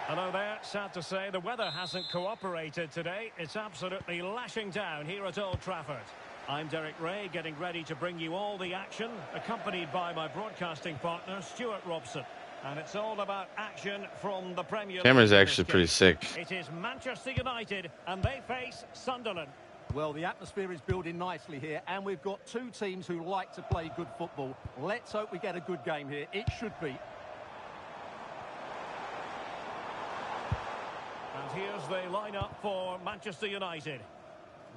Hello there. Sad to say the weather hasn't cooperated today. It's absolutely lashing down here at Old Trafford. I'm Derek Ray, getting ready to bring you all the action, accompanied by my broadcasting partner, Stuart Robson. And it's all about action from the Premier League. Camera's actually pretty sick. It is Manchester United, and they face Sunderland. Well, the atmosphere is building nicely here, and we've got two teams who like to play good football. Let's hope we get a good game here. It should be. And here's the lineup for Manchester United.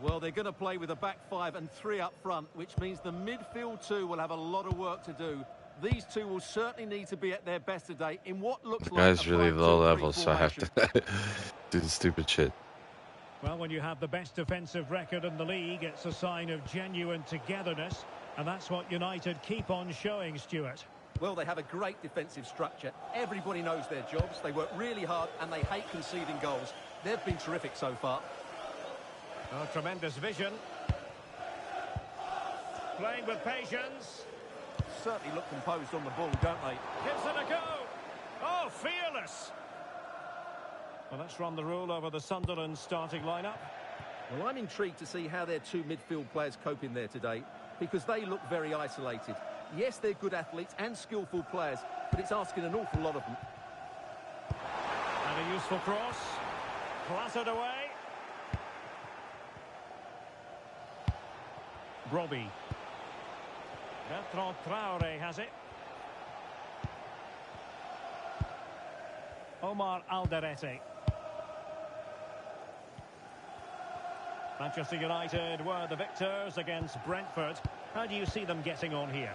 Well, they're going to play with a back five and three up front, which means the midfield two will have a lot of work to do. These two will certainly need to be at their best today in what looks like a guy's really low 5-2-3 level, so I have to do the stupid shit. Well, when you have the best defensive record in the league, it's a sign of genuine togetherness, and that's what United keep on showing, Stuart. Well, they have a great defensive structure. Everybody knows their jobs. They work really hard, and they hate conceding goals. They've been terrific so far. Oh, tremendous vision. Playing with patience. Certainly look composed on the ball, don't they? Gives it a go. Oh, fearless. Well, let's run the rule over the Sunderland starting lineup. Well, I'm intrigued to see how their two midfield players cope in there today, because they look very isolated. Yes, they're good athletes and skillful players, but it's asking an awful lot of them. And a useful cross. Clattered away. Robbie. Bertrand Traoré has it. Omar Alderete. Manchester United were the victors against Brentford. How do you see them getting on here?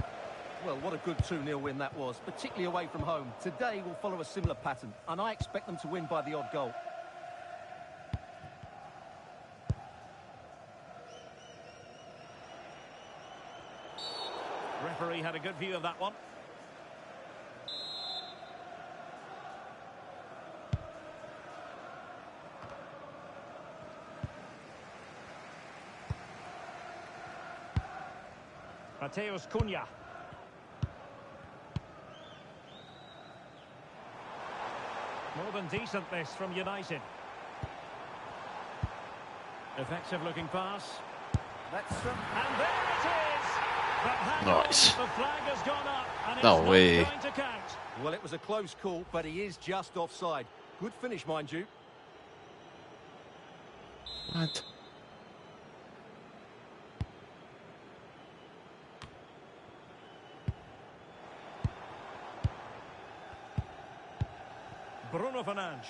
Well, what a good 2-0 win that was, particularly away from home. Today will follow a similar pattern, and I expect them to win by the odd goal. Referee had a good view of that one. Mateus Cunha. More than decent this from United. Effective looking pass. And there it is. Nice. The flag has gone up and it's No not way. going to count. Well, it was a close call, but he is just offside. Good finish, mind you. What? Bruno Fernandes.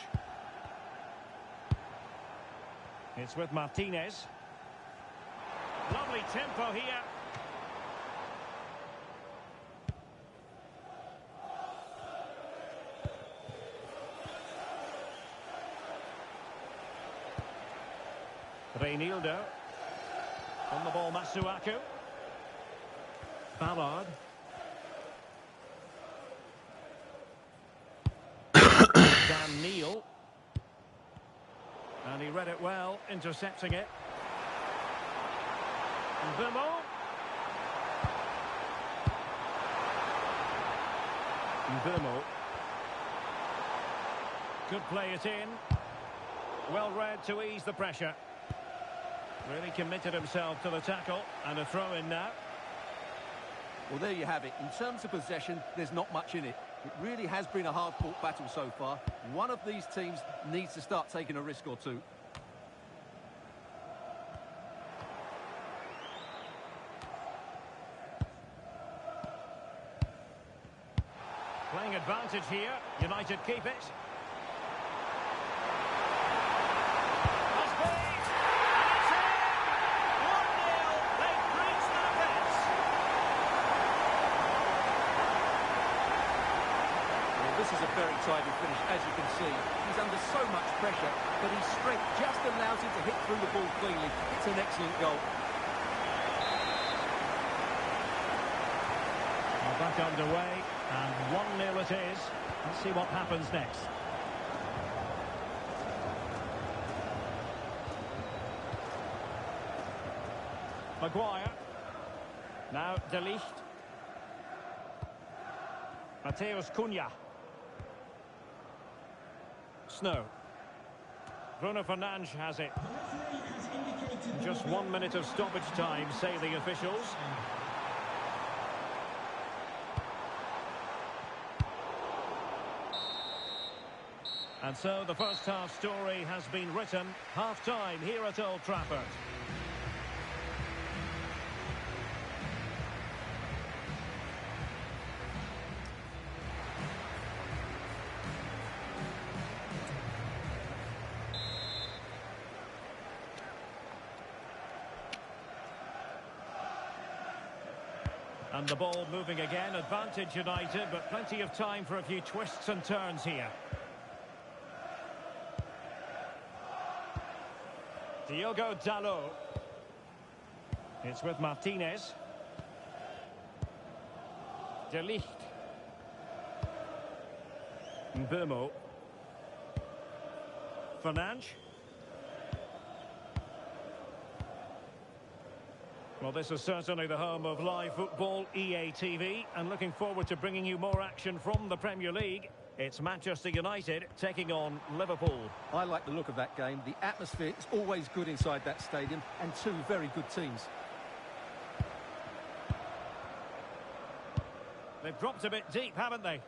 It's with Martinez. Lovely tempo here. Reinildo. On the ball, Masuaku. Ballard. Dan Neil. And he read it well, intercepting it. Vimo. Vimo. Could play it in. Well read to ease the pressure. Really committed himself to the tackle, and a throw in now. Well, there you have it. In terms of possession, there's not much in it. It really has been a hard-fought battle so far. One of these teams needs to start taking a risk or two. Playing advantage here. United keep it. This is a very tidy finish, as you can see. He's under so much pressure, but his strength just allows him to hit through the ball cleanly. It's an excellent goal. Well, back underway, and 1-0 it is. Let's see what happens next. Maguire. Now De Ligt. Mateus Cunha. no. Bruno Fernandes has it. Just 1 minute of stoppage time, say the officials. And so the first half story has been written. Half-time here at Old Trafford. And the ball moving again. Advantage United, but plenty of time for a few twists and turns here. Diogo Dalot. It's with Martinez. De Ligt. Mbeumo. Fernandes. Well, this is certainly the home of live football, EA TV, and looking forward to bringing you more action from the Premier League. It's Manchester United taking on Liverpool. I like the look of that game. The atmosphere is always good inside that stadium, and two very good teams. They've dropped a bit deep, haven't they?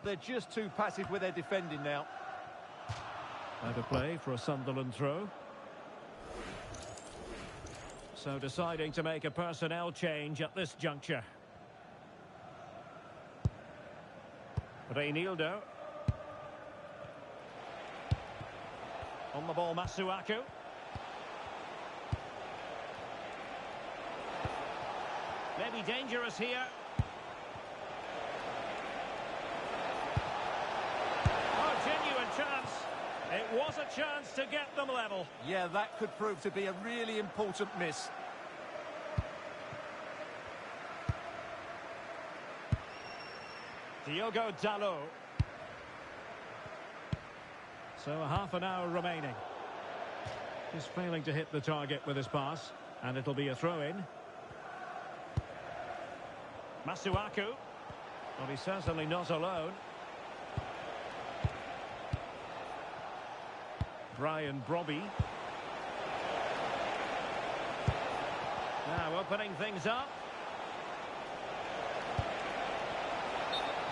They're just too passive with their defending now. Out of play for a Sunderland throw. So deciding to make a personnel change at this juncture. Reinildo. On the ball, Masuaku. Maybe dangerous here. Oh, genuine chance. It was a chance to get them level. Yeah, that could prove to be a really important miss. Diogo Dalot. So half an hour remaining. He's failing to hit the target with his pass, and it'll be a throw-in. Masuaku. Well, he's certainly not alone. Brian Brobby. Now opening things up.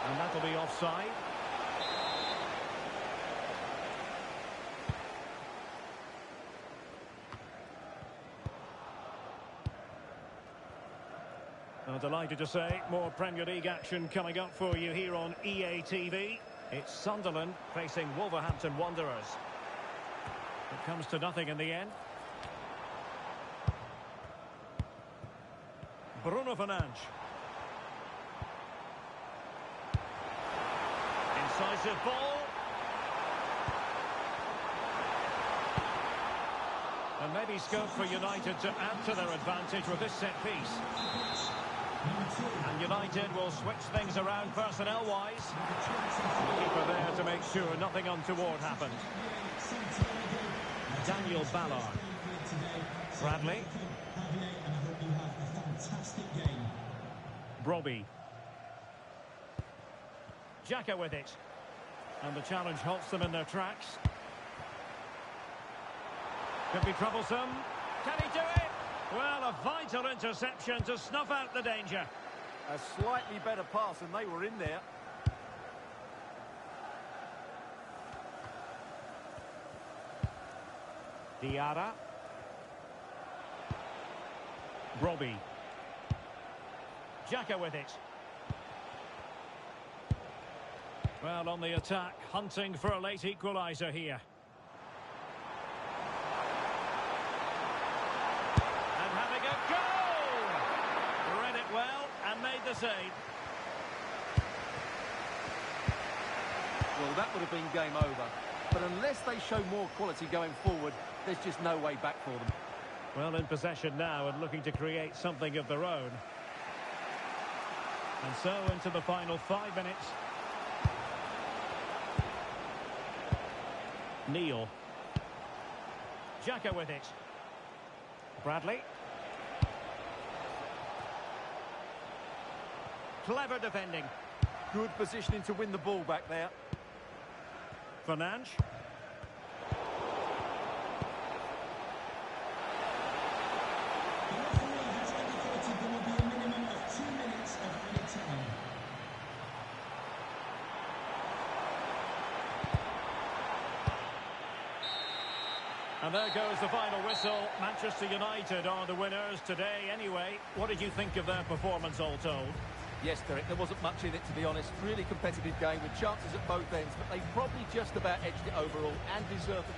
And that'll be offside. I'm delighted to say more Premier League action coming up for you here on EA TV. It's Sunderland facing Wolverhampton Wanderers. It comes to nothing in the end. Bruno Fernandes. Incisive ball. And maybe scope for United to add to their advantage with this set piece. And United will switch things around personnel-wise. The keeper there to make sure nothing untoward happens. Daniel Ballard. Bradley. Brobby. Xhaka with it. And the challenge halts them in their tracks. Could be troublesome. Can he do it? Well, a vital interception to snuff out the danger. A slightly better pass, and they were in there. Diarra. Brobby. Xhaka with it. Well, on the attack, hunting for a late equaliser here. And having a goal! Read it well and made the save. Well, that would have been game over. But unless they show more quality going forward, there's just no way back for them. Well, in possession now and looking to create something of their own. And so into the final 5 minutes. Neil. Xhaka with it. Bradley. Clever defending. Good positioning to win the ball back there. Fernandes. And there goes the final whistle. Manchester United are the winners today anyway. What did you think of their performance all told? Yes, Derek, there wasn't much in it, to be honest. Really competitive game with chances at both ends, but they probably just about edged it overall and deserved it.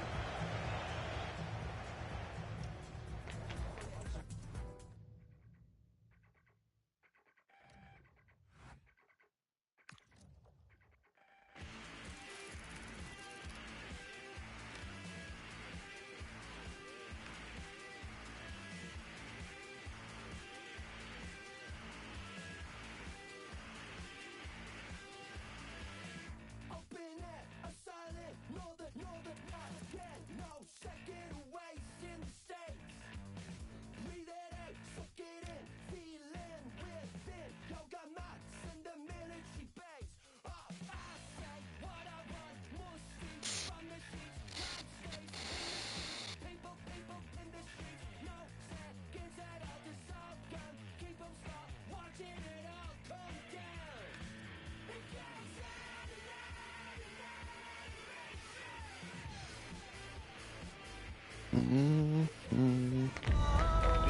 The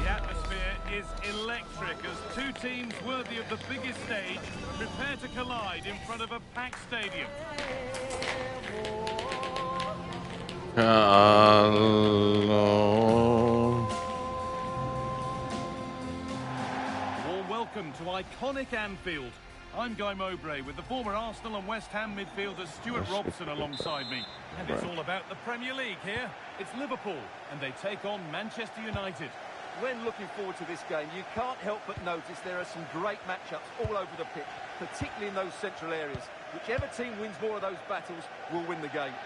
atmosphere is electric as two teams worthy of the biggest stage prepare to collide in front of a packed stadium. Hello. Warm welcome to iconic Anfield. I'm Guy Mowbray with the former Arsenal and West Ham midfielder Stuart Robson alongside me. And it's all about the Premier League here. It's Liverpool, and they take on Manchester United. When looking forward to this game, you can't help but notice there are some great matchups all over the pitch, particularly in those central areas. Whichever team wins more of those battles will win the game.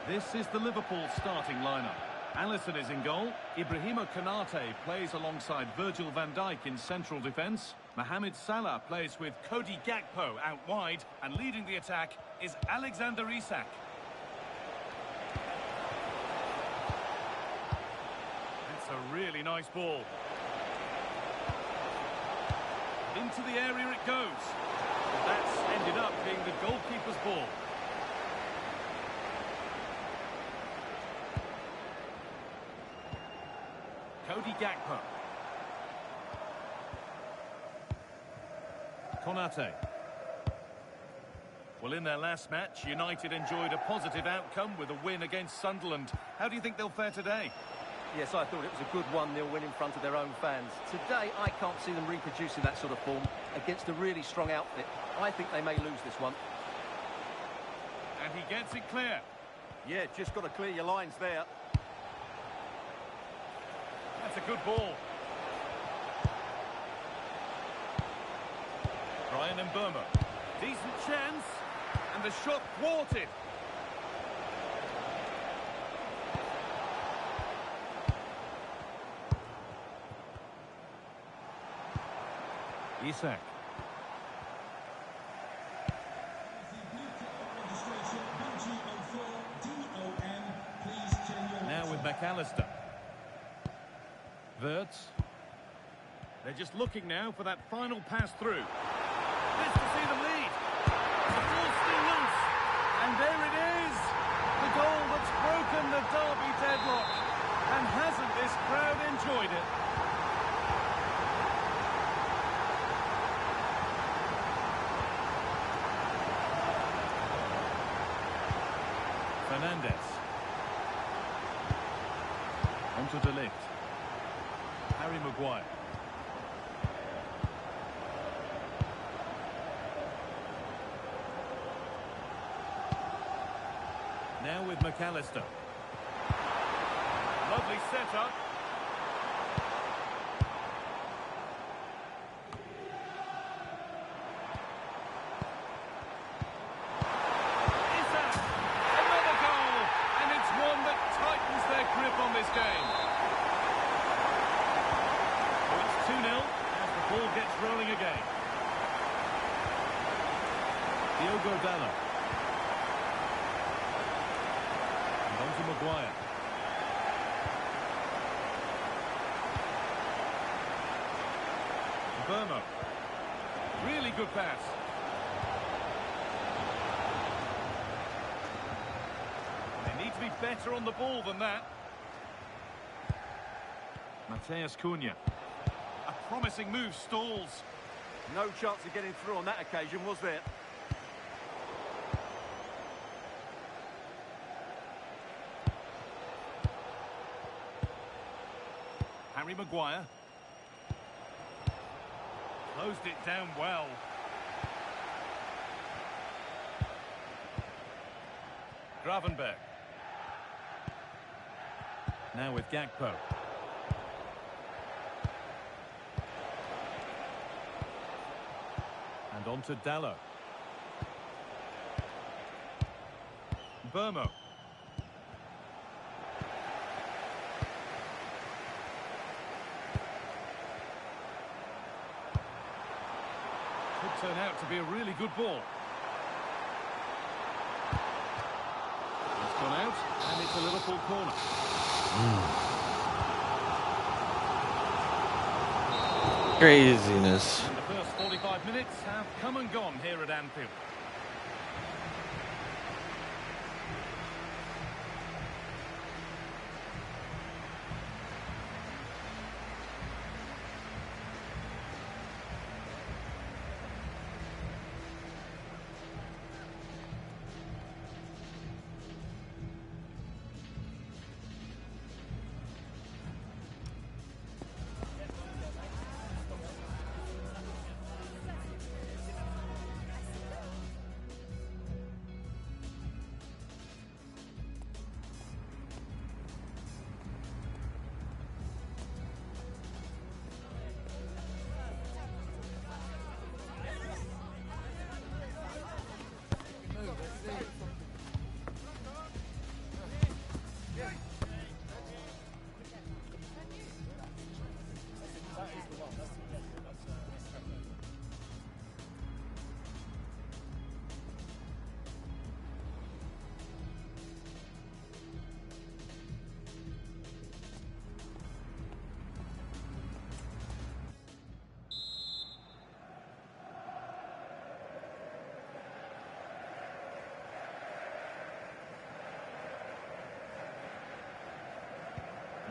This is the Liverpool starting lineup. Alisson is in goal. Ibrahima Konate plays alongside Virgil van Dijk in central defence. Mohamed Salah plays with Cody Gakpo out wide. And leading the attack is Alexander Isak. That's a really nice ball. Into the area it goes. And that's ended up being the goalkeeper's ball. Cody Gakpo. Konate. Well, in their last match, United enjoyed a positive outcome with a win against Sunderland. How do you think they'll fare today? Yes, I thought it was a good 1-0 win in front of their own fans. Today, I can't see them reproducing that sort of form against a really strong outfit. I think they may lose this one. And he gets it clear. Yeah, just got to clear your lines there. That's a good ball. Brian Mbeumo. Decent chance. And the shot thwarted. Isak. Now with McAllister. Wirtz. They're just looking now for that final pass through. This to see them lead. The ball's still loose. And there it is. The goal that's broken the derby deadlock. And hasn't this crowd enjoyed it? Fernandes. Onto De Ligt. Harry Maguire. Now with McAllister. Lovely setup. Isak. Another goal. And it's one that tightens their grip on this game. So it's 2-0 as the ball gets rolling again. Diogo Dalot. On to Maguire. Mbeumo. Really good pass. They need better on the ball than that. Mateus Cunha. A promising move stalls. No chance of getting through on that occasion, was there? Harry Maguire. Closed it down well. Gravenberg. Now with Gakpo. And on to Dallo. Burmo. Could turn out to be a really good ball. It's gone out, and it's a Liverpool corner. Craziness. And the first 45 minutes have come and gone here at Anfield.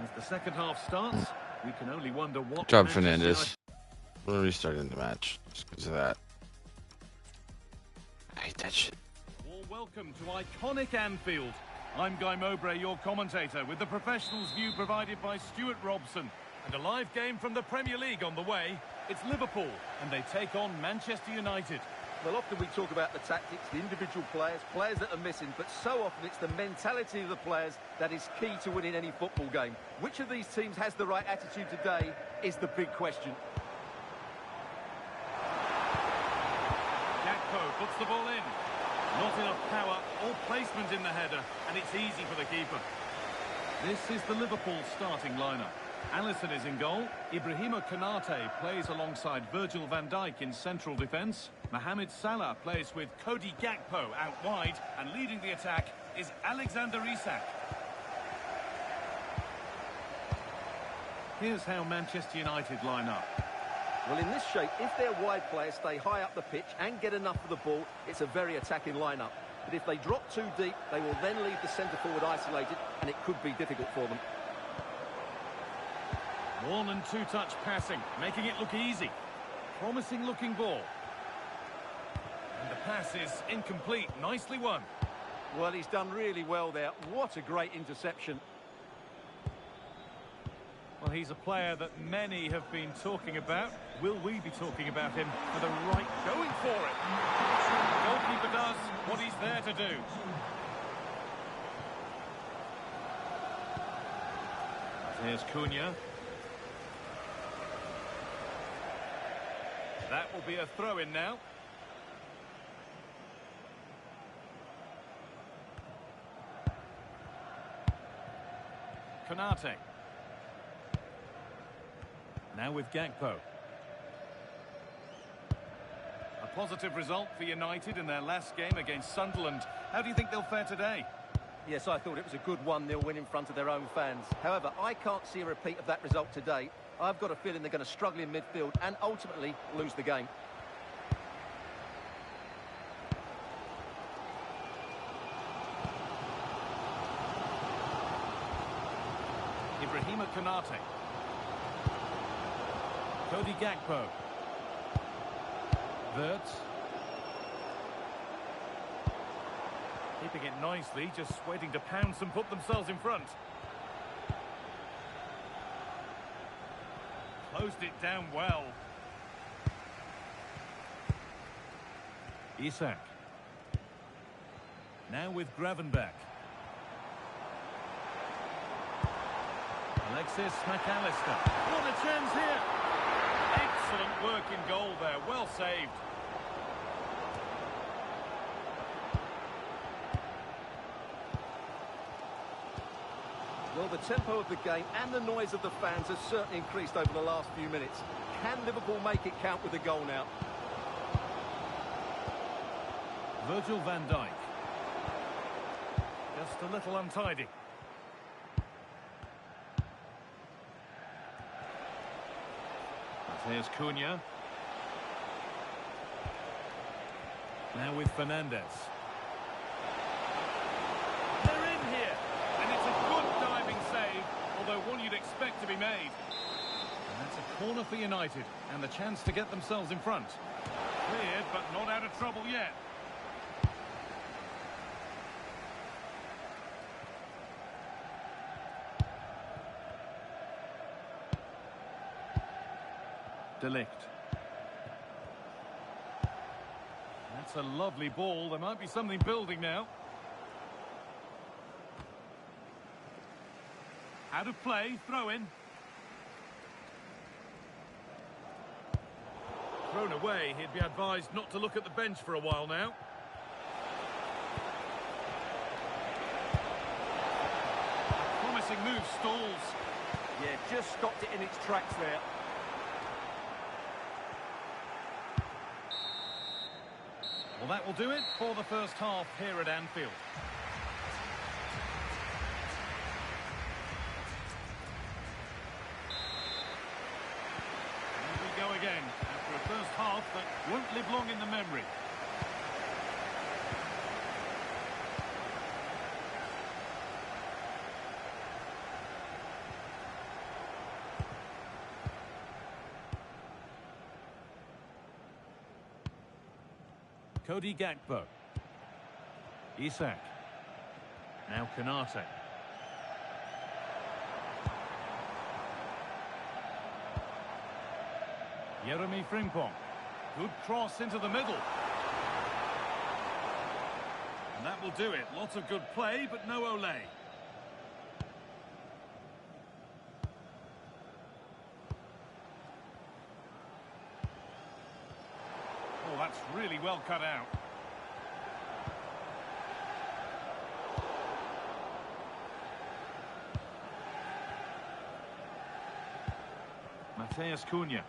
As the second half starts, we can only wonder what... Good job, Manchester Fernandez. We're restarting the match just because of that. I hate that shit. Well, welcome to iconic Anfield. I'm Guy Mowbray, your commentator, with the professionals' view provided by Stuart Robson. And a live game from the Premier League on the way. It's Liverpool, and they take on Manchester United. Well, often we talk about the tactics, the individual players, players that are missing, but so often it's the mentality of the players that is key to winning any football game. Which of these teams has the right attitude today is the big question. Gakpo puts the ball in. Not enough power or placement in the header, and it's easy for the keeper. This is the Liverpool starting lineup. Alisson is in goal. Ibrahima Konate plays alongside Virgil van Dijk in central defence. Mohamed Salah plays with Cody Gakpo out wide, and leading the attack is Alexander Isak. Here's how Manchester United line up. Well, in this shape, if their wide players stay high up the pitch and get enough of the ball, it's a very attacking lineup. But if they drop too deep, they will then leave the centre-forward isolated, and it could be difficult for them. One and two-touch passing, making it look easy. Promising looking ball. And the pass is incomplete, nicely won. Well, he's done really well there. What a great interception. Well, he's a player that many have been talking about. Will we be talking about him for the right going for it? The goalkeeper does what he's there to do. There's Cunha. That will be a throw-in now. Konate. Now with Gakpo. A positive result for United in their last game against Sunderland. How do you think they'll fare today? Yes, I thought it was a good 1-0 win in front of their own fans. However, I can't see a repeat of that result today. I've got a feeling they're going to struggle in midfield and ultimately lose the game. Ibrahima Konate. Cody Gakpo. Wirtz. Keeping it nicely, just waiting to pounce and put themselves in front. Closed it down well. Isak. Now with Gravenberch. Alexis McAllister. What a chance here. Excellent work in goal there. Well saved. Well, the tempo of the game and the noise of the fans has certainly increased over the last few minutes. Can Liverpool make it count with a goal now? Virgil van Dijk. Just a little untidy. Here's Cunha. Now with Fernandez. They're in here. And it's a good diving save, although one you'd expect to be made. And that's a corner for United, and the chance to get themselves in front. Cleared, but not out of trouble yet. De Ligt. That's a lovely ball. There might be something building now. Out of play, throw in. Thrown away, he'd be advised not to look at the bench for a while now. A promising move stalls. Yeah, just stopped it in its tracks there. Well, that will do it for the first half here at Anfield. Here we go again, after a first half that won't live long in the memory. Cody Gakpo. Isak. Now Konate. Jeremy Frimpong. Good cross into the middle. And that will do it. Lots of good play, but no Ole. Oh, that's really well cut out. Matheus Cunha.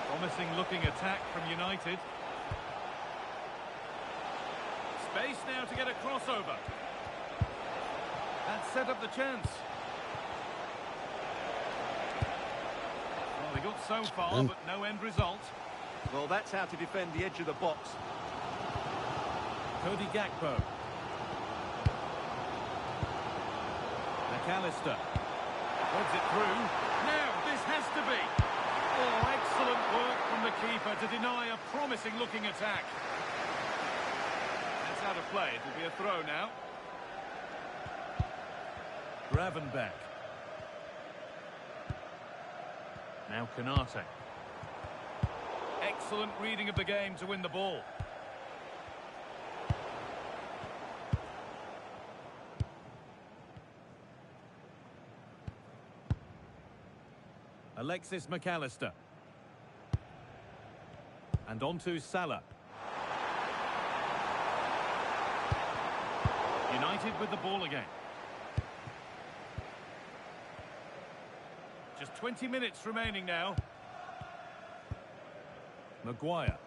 Promising looking attack from United. Space now to get a crossover. That set up the chance. Well, they got so far, but no end result. Well, that's how to defend the edge of the box. Cody Gakpo. McAllister. Puts it through. Now, this has to be. Oh, excellent work from the keeper to deny a promising-looking attack. That's out of play. It'll be a throw now. Gravenberch. Now Konate. Excellent reading of the game to win the ball. Alexis McAllister. And on to Salah. United with the ball again. Just 20 minutes remaining now. Maguire.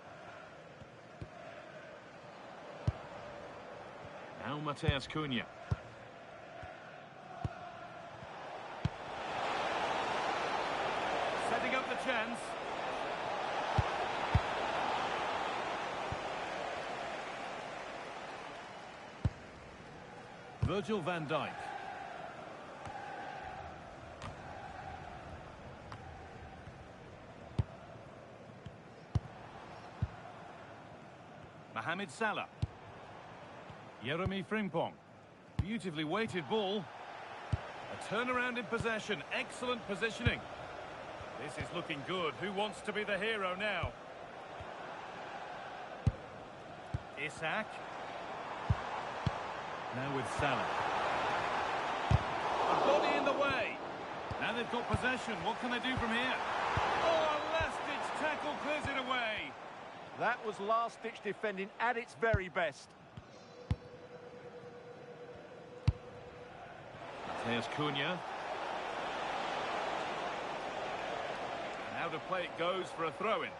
Now Matheus Cunha. Setting up the chance. Virgil van Dijk. Mohamed Salah. Jeremy Frimpong. Beautifully weighted ball. A turnaround in possession. Excellent positioning. This is looking good. Who wants to be the hero now? Isak. Now with Salah. A body in the way. Now they've got possession. What can they do from here? Oh, a last-ditch tackle clears it away. That was last-ditch defending at its very best. There's Cunha. And out of play it goes for a throw-in.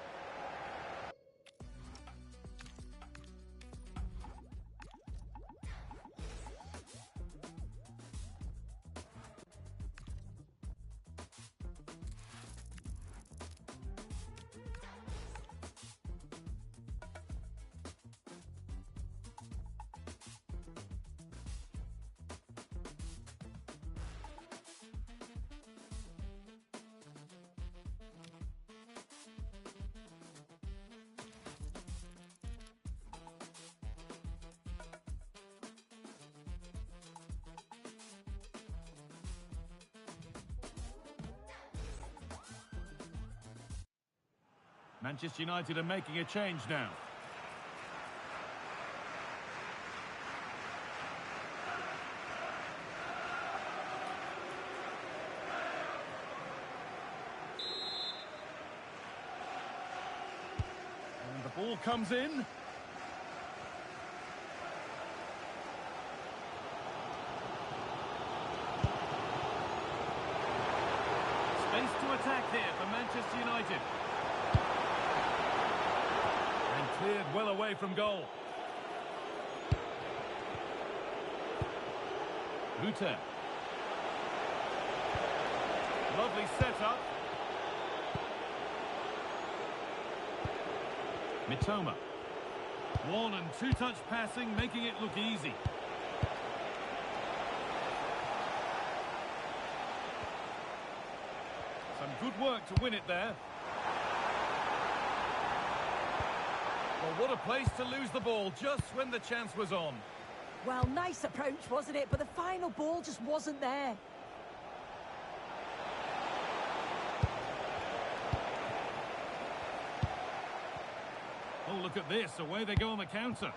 Manchester United are making a change now. And the ball comes in. Space to attack here for Manchester United. Cleared well away from goal. Ruter. Lovely setup. Mitoma. One and two-touch passing, making it look easy. Some good work to win it there. Well, what a place to lose the ball just when the chance was on. Well, nice approach, wasn't it? But the final ball just wasn't there. Oh, look at this. Away they go on the counter.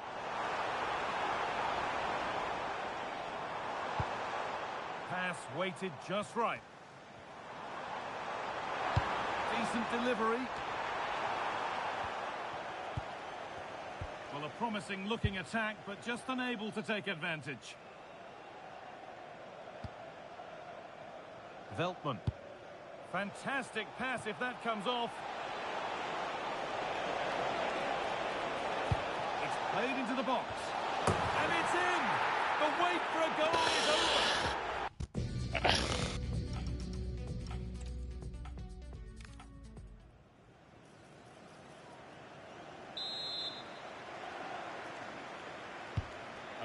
Pass weighted just right. Decent delivery. Well, a promising looking attack, but just unable to take advantage. Veltman. Fantastic pass if that comes off. It's played into the box. And it's in! The wait for a goal is over!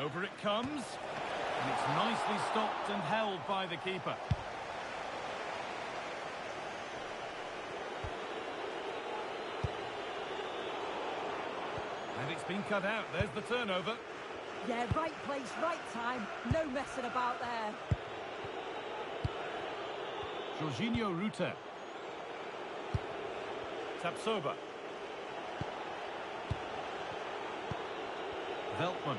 Over it comes, and it's nicely stopped and held by the keeper. And it's been cut out. There's the turnover. Yeah, right place, right time. No messing about there. Jorginho Ruter. Tapsoba. Veltman.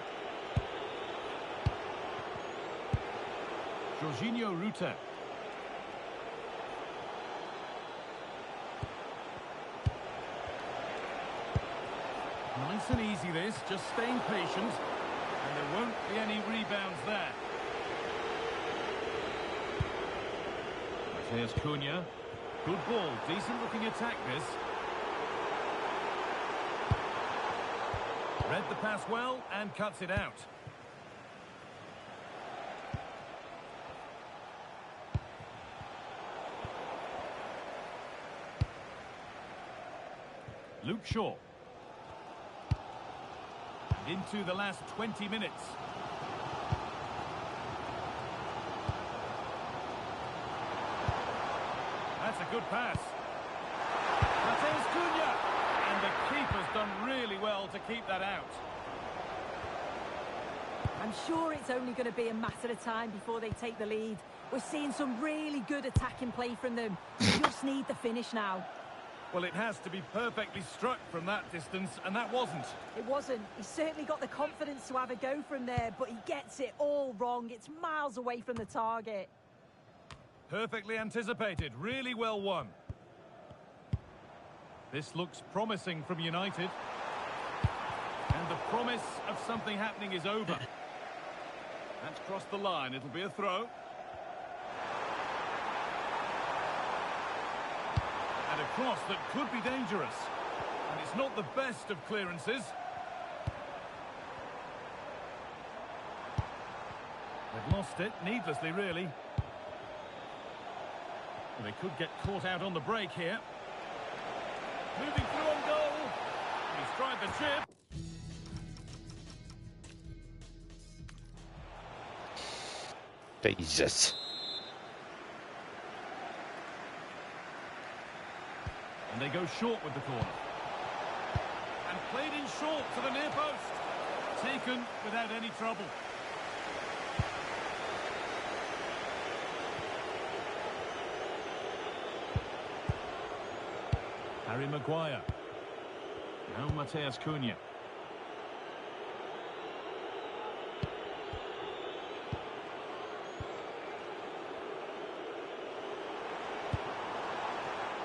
Jorginho Ruter. Nice and easy this, just staying patient, and there won't be any rebounds there. Here's Cunha. Good ball, decent looking attack this. Read the pass well and cuts it out. Luke Shaw. And into the last 20 minutes. good pass. Mateus Cunha. And the keeper's done really well to keep that out. I'm sure it's only going to be a matter of time before they take the lead. We're seeing some really good attacking play from them. We just need the finish now. Well, it has to be perfectly struck from that distance, and that wasn't. It wasn't. He's certainly got the confidence to have a go from there, but he gets it all wrong. It's miles away from the target. Perfectly anticipated. Really well won. This looks promising from United. And the promise of something happening is over. That's crossed the line. It'll be a throw. And a cross that could be dangerous. And it's not the best of clearances. They've lost it, needlessly, really. Well, they could get caught out on the break here. Moving through on goal. He's tried the chip. Jesus. And they go short with the corner. And played in short to the near post. Taken without any trouble. Harry Maguire. Now Mateus Cunha.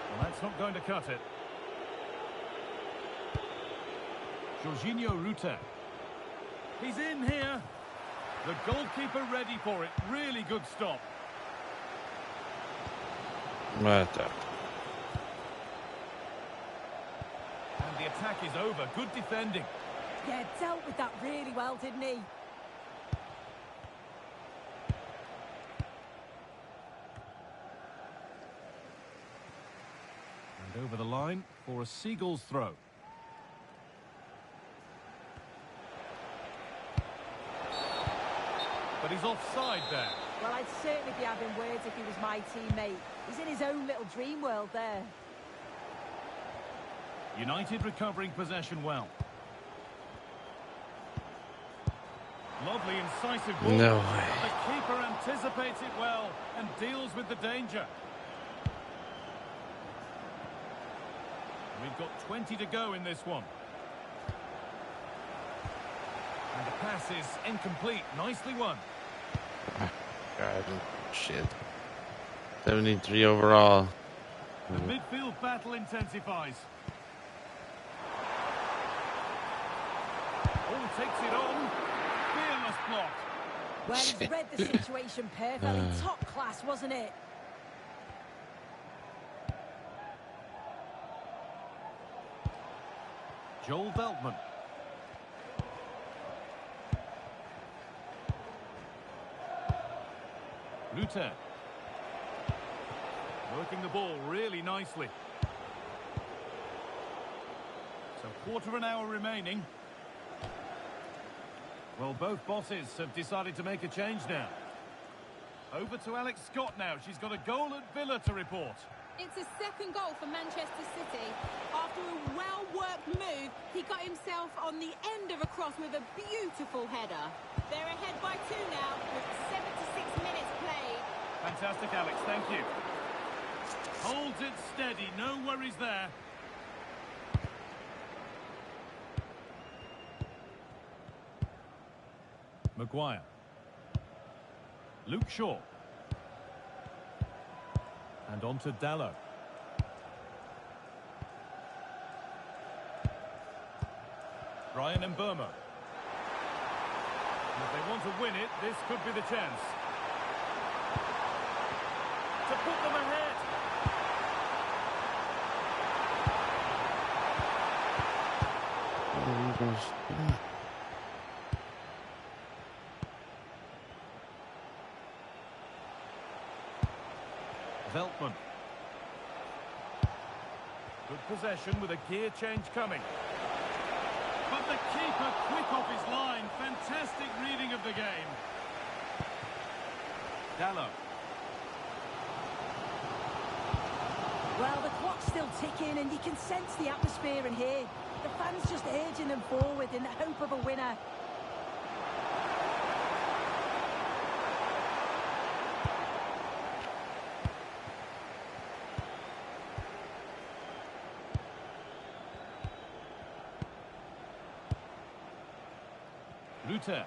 Well, that's not going to cut it. Jorginho Ruta. He's in here. The goalkeeper ready for it. Really good stop. What the? And the attack is over. Good defending. Yeah, dealt with that really well, didn't he? And over the line for a Seagulls throw. But he's offside there. Well, I'd certainly be having words if he was my teammate. He's in his own little dream world there. United recovering possession well. Lovely, incisive ball. No way. The keeper anticipates it well and deals with the danger. We've got 20 to go in this one. And the pass is incomplete. Nicely won. God, shit. 73 overall. The midfield battle intensifies. Oh, takes it on. Fearless block. Well, he's read the situation perfectly. Top class, wasn't it? Joel Veltman. Ruta. Working the ball really nicely. So quarter of an hour remaining. Well, both bosses have decided to make a change now. Over to Alex Scott now. She's got a goal at Villa to report. It's a second goal for Manchester City. After a well-worked move, he got himself on the end of a cross with a beautiful header. They're ahead by 2 now with 76 minutes played. Fantastic, Alex. Thank you. Holds it steady. No worries there. Maguire. Luke Shaw. And on to Dalot. Brian Mbeumo. If they want to win it, this could be the chance. To put them ahead. Veltman. Good possession with a gear change coming. But the keeper quick off his line. Fantastic reading of the game. Dalot. Well, the clock's still ticking and you can sense the atmosphere in here. The fans just urging them forward in the hope of a winner. Luther.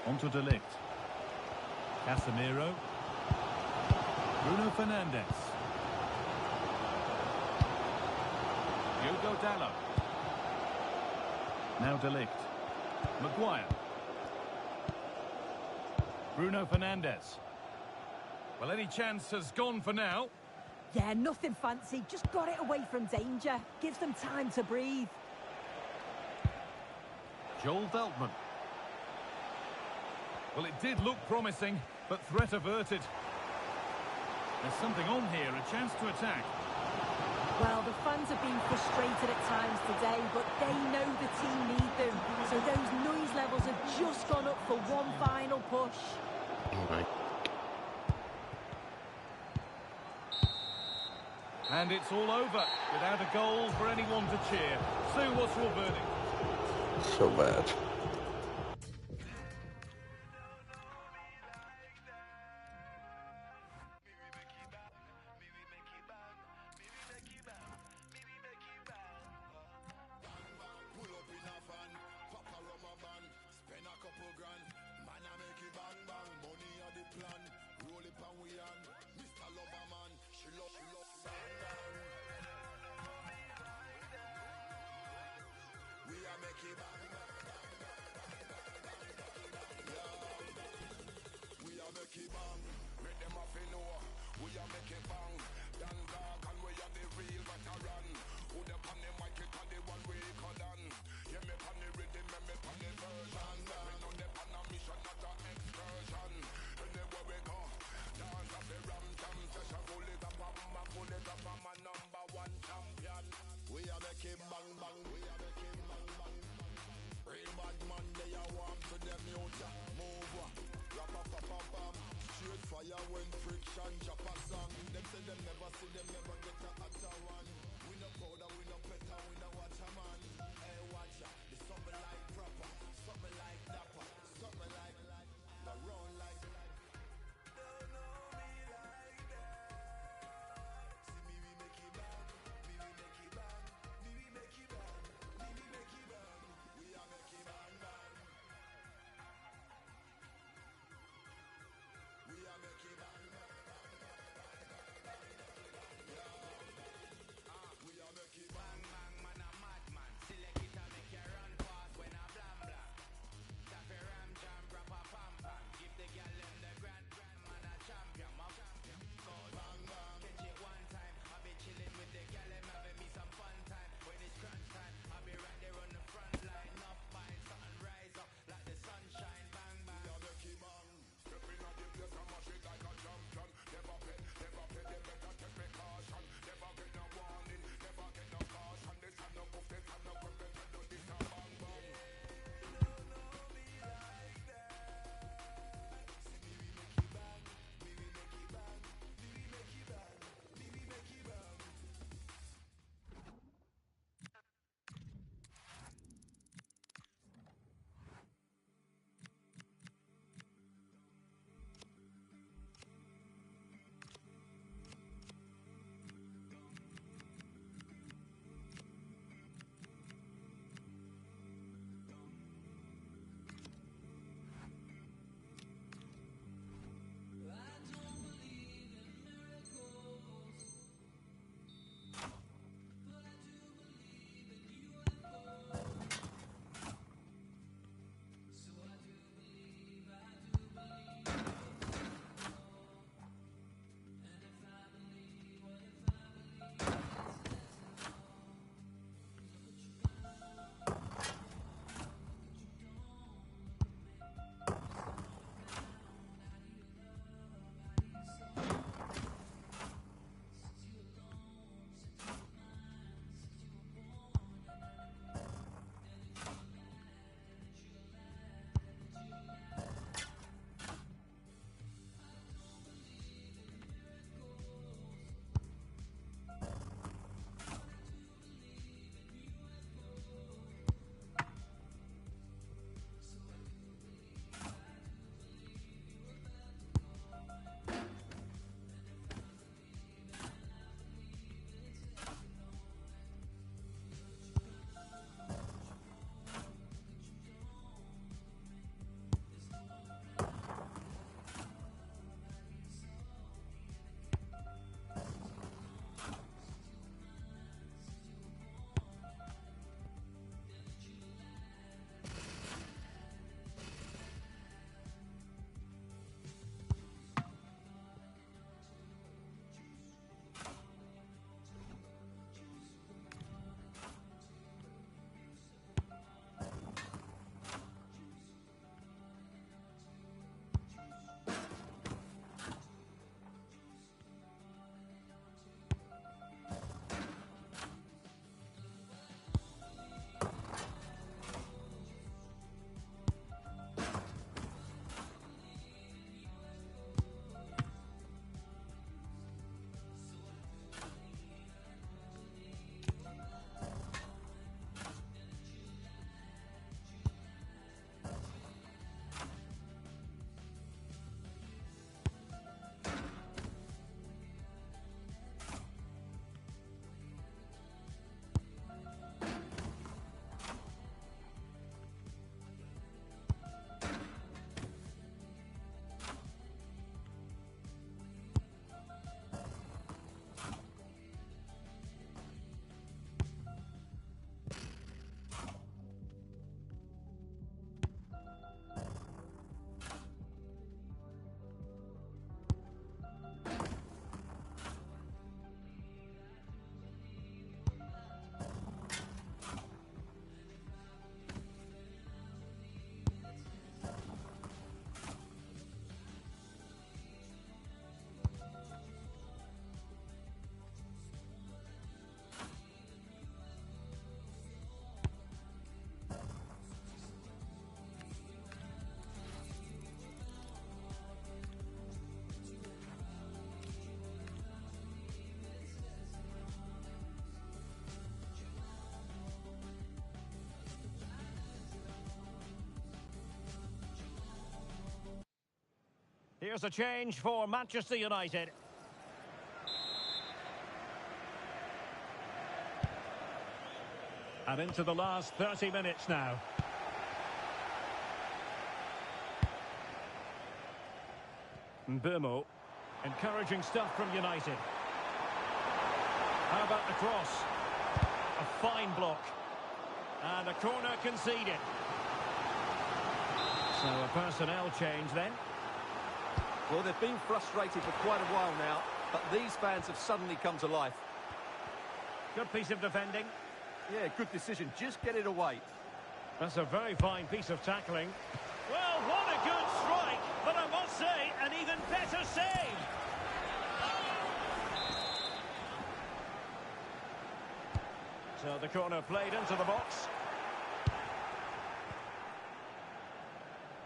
Onto De Ligt. Casemiro. Bruno Fernandes. Diogo Dalot. Now De Ligt. Maguire. Bruno Fernandes. Well, any chance has gone for now. Yeah, nothing fancy. Just got it away from danger. Gives them time to breathe. Joel Veltman. Well, it did look promising, but threat averted. There's something on here, a chance to attack. Well, the fans have been frustrated at times today, but they know the team need them. So those noise levels have just gone up for one final push. Oh my. And it's all over, without a goal for anyone to cheer. Sue, what's your verdict? So bad. Fire when friction chop a song. Them say them never see them never there's a change for Manchester United. And into the last 30 minutes now. Mbeumo. Encouraging stuff from United. How about the cross? A fine block. And a corner conceded. So a personnel change then. Well, they've been frustrated for quite a while now, but these fans have suddenly come to life. Good piece of defending. Yeah, good decision. Just get it away. That's a very fine piece of tackling. Well, what a good strike, but I must say, an even better save. So the corner played into the box.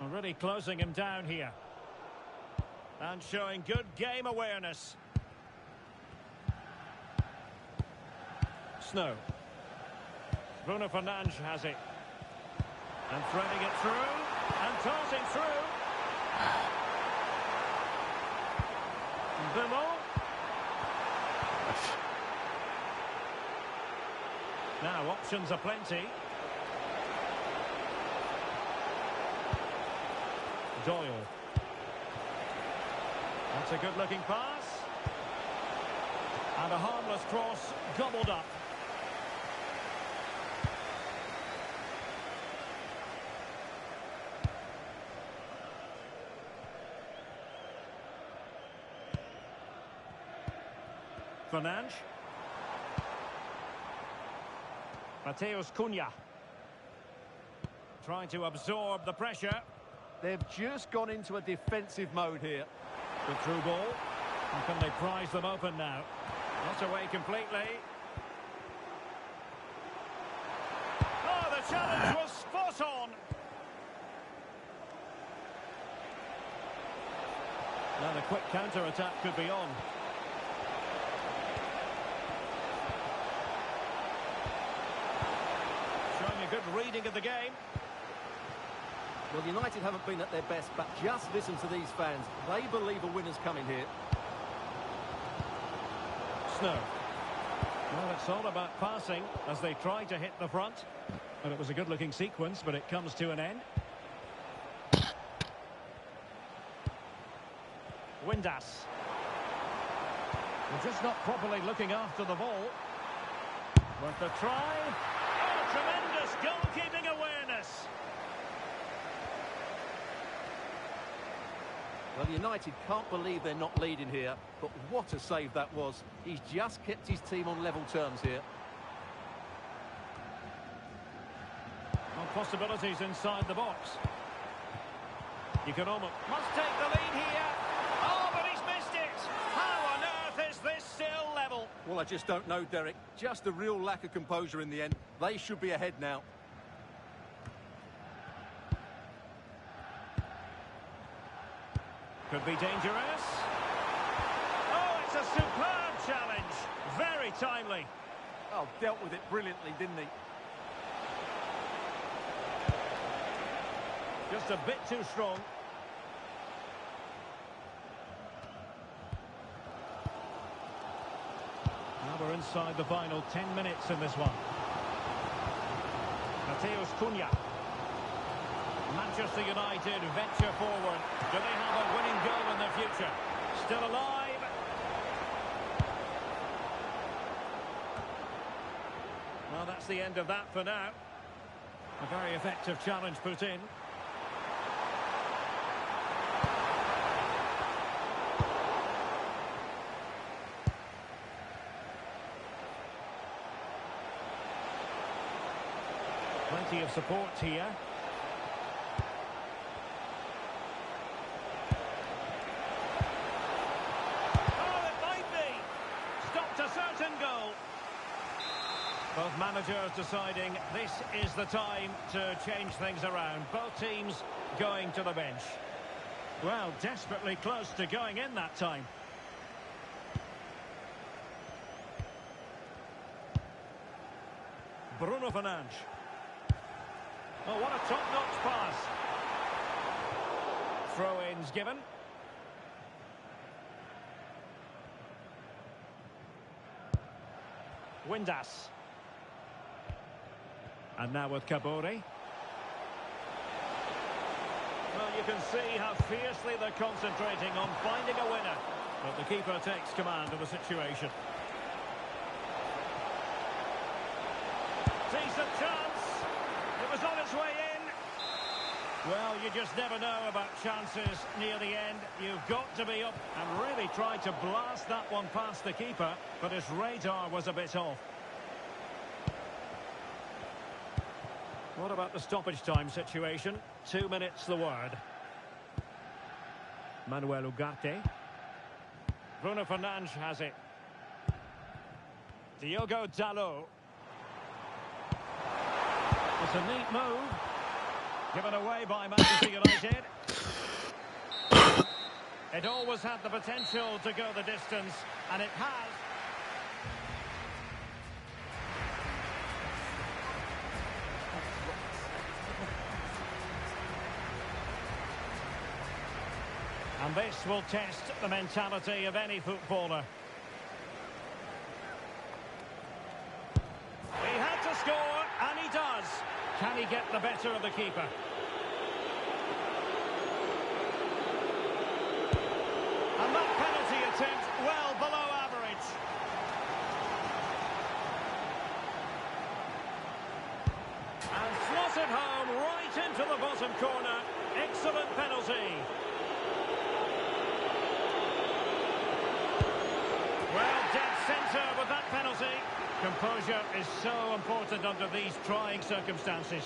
Already closing him down here. And showing good game awareness. Snow. Bruno Fernandes has it. And threading it through. And tossing through. Mbeumo. Now options are plenty. Doyle. That's a good-looking pass. And a harmless cross gobbled up. Fernandes. Mateus Cunha. Trying to absorb the pressure. They've just gone into a defensive mode here. The through ball. And can they prize them open now? Not away completely. Oh, the challenge was spot on. Now the quick counter-attack could be on. Showing a good reading of the game. Well, United haven't been at their best, but just listen to these fans. They believe a winner's coming here. Snow. Well, it's all about passing as they try to hit the front. And it was a good-looking sequence, but it comes to an end. Windass. We're just not properly looking after the ball. Worth a try. Oh, tremendous goalkeeping awareness. Well, United can't believe they're not leading here, but what a save that was. He's just kept his team on level terms here. Well, possibilities inside the box. You can almost... Must take the lead here. Oh, but he's missed it. How on earth is this still level? Well, I just don't know, Derek. Just a real lack of composure in the end. They should be ahead now. Could be dangerous. Oh, it's a superb challenge. Very timely. Oh, dealt with it brilliantly, didn't he? Just a bit too strong. Now we're inside the final 10 minutes in this one. Mateus Cunha. Manchester United venture forward. Do they have a winning goal in the future? Still alive. Well, that's the end of that for now. A very effective challenge put in. Plenty of support here. Both managers deciding this is the time to change things around. Both teams going to the bench. Well, desperately close to going in that time. Bruno Fernandes. Oh, what a top-notch pass. Throw-ins given. Windass. And now with Kabori. Well, you can see how fiercely they're concentrating on finding a winner. But the keeper takes command of the situation. Decent chance. It was on its way in. Well, you just never know about chances near the end. You've got to be up, and really tried to blast that one past the keeper, but his radar was a bit off. What about the stoppage time situation? 2 minutes the word. Manuel Ugarte. Bruno Fernandes has it. Diogo Dalot. It's a neat move. Given away by Manchester United. It always had the potential to go the distance, and it has. And this will test the mentality of any footballer. He had to score, and he does. Can he get the better of the keeper? And that penalty attempt well below average. And slotted home right into the bottom corner. Excellent penalty. Well, dead centre with that penalty. Composure is so important under these trying circumstances.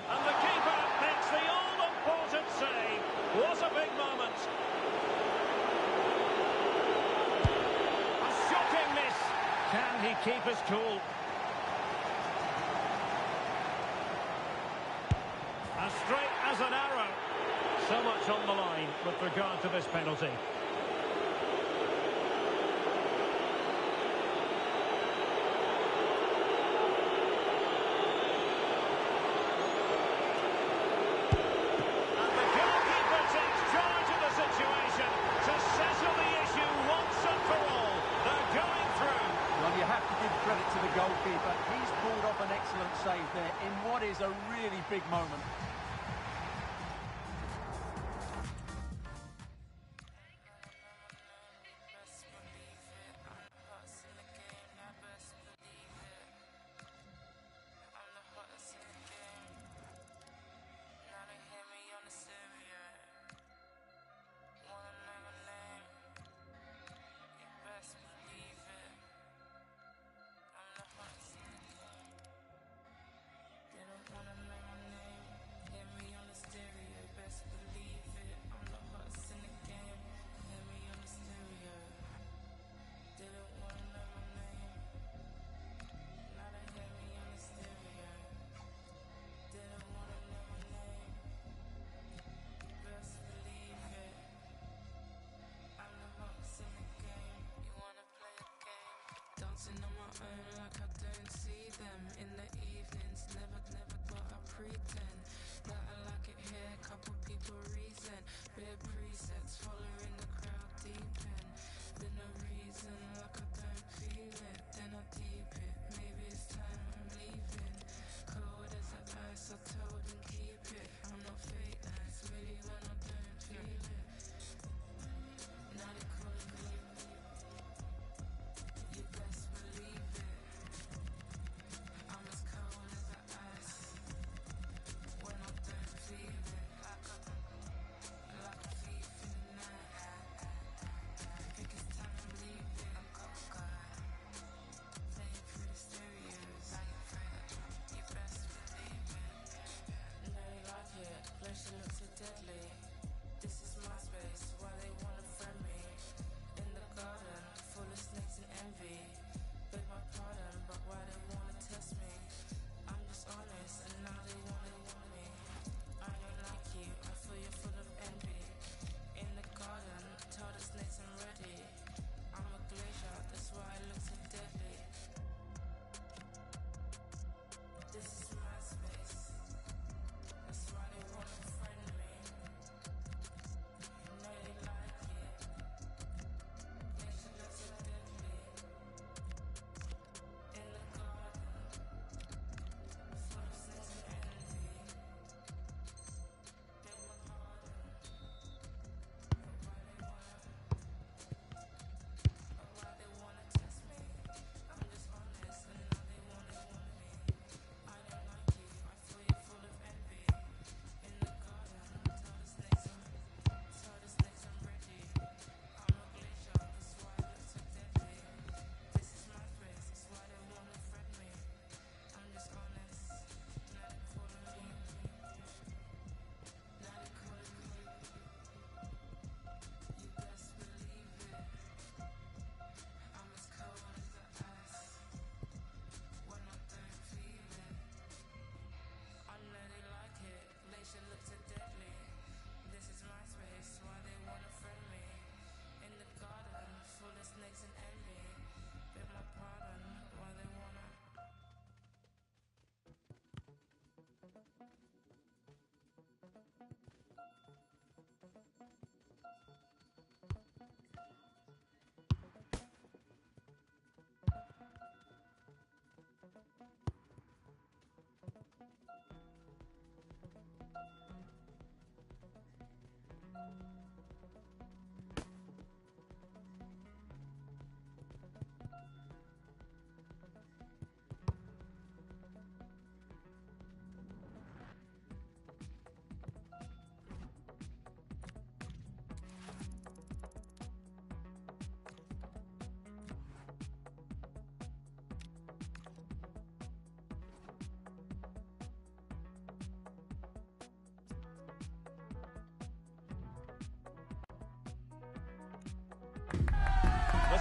And the keeper makes the all-important save. What a big moment. A shocking miss. Can he keep his cool? As straight as an arrow. So much on the line with regard to this penalty. To the goalkeeper, he's pulled off an excellent save there in what is a really big moment.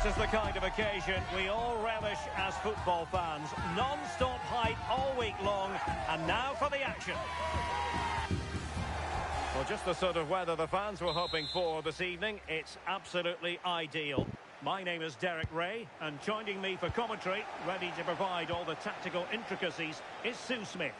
is the kind of occasion we all relish as football fans. Non-stop hype all week long, and now for the action. Well, just the sort of weather the fans were hoping for this evening. It's absolutely ideal. My name is Derek Ray, and joining me for commentary, ready to provide all the tactical intricacies, is Sue Smith.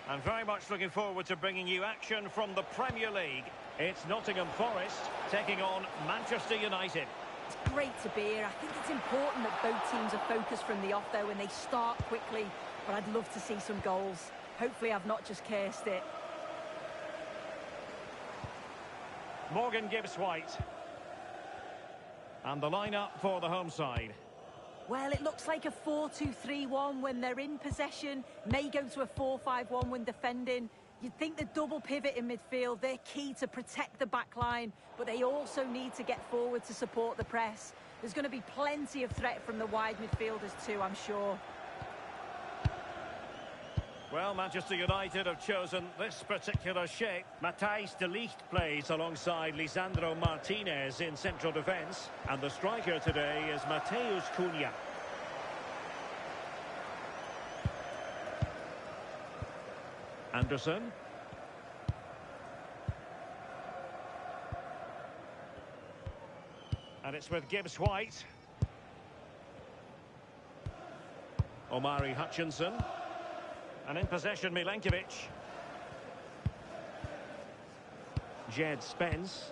I'm very much looking forward to bringing you action from the Premier League. It's Nottingham Forest taking on Manchester United. It's great to be here. I think it's important that both teams are focused from the off, though, and they start quickly. But I'd love to see some goals. Hopefully I've not just cursed it. Morgan Gibbs-White. And the lineup for the home side. Well, it looks like a 4-2-3-1 when they're in possession. May go to a 4-5-1 when defending. You'd think the double pivot in midfield, they're key to protect the back line, but they also need to get forward to support the press. There's going to be plenty of threat from the wide midfielders too, I'm sure. Well, Manchester United have chosen this particular shape. Matthijs de Ligt plays alongside Lisandro Martinez in central defence. And the striker today is Matheus Cunha. Anderson. And it's with Gibbs-White. Omari Hutchinson. And in possession, Milenkovic. Jed Spence.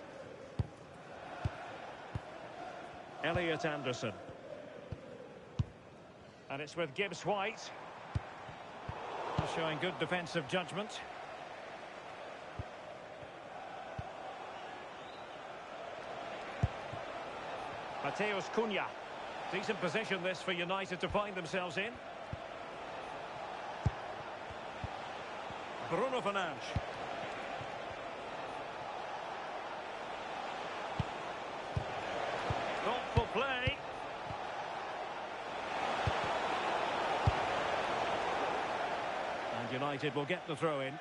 Elliot Anderson. And it's with Gibbs-White. Showing good defensive judgment. Matheus Cunha. Decent position this for United to find themselves in. Bruno Fernandes. Thoughtful play. And United will get the throw in.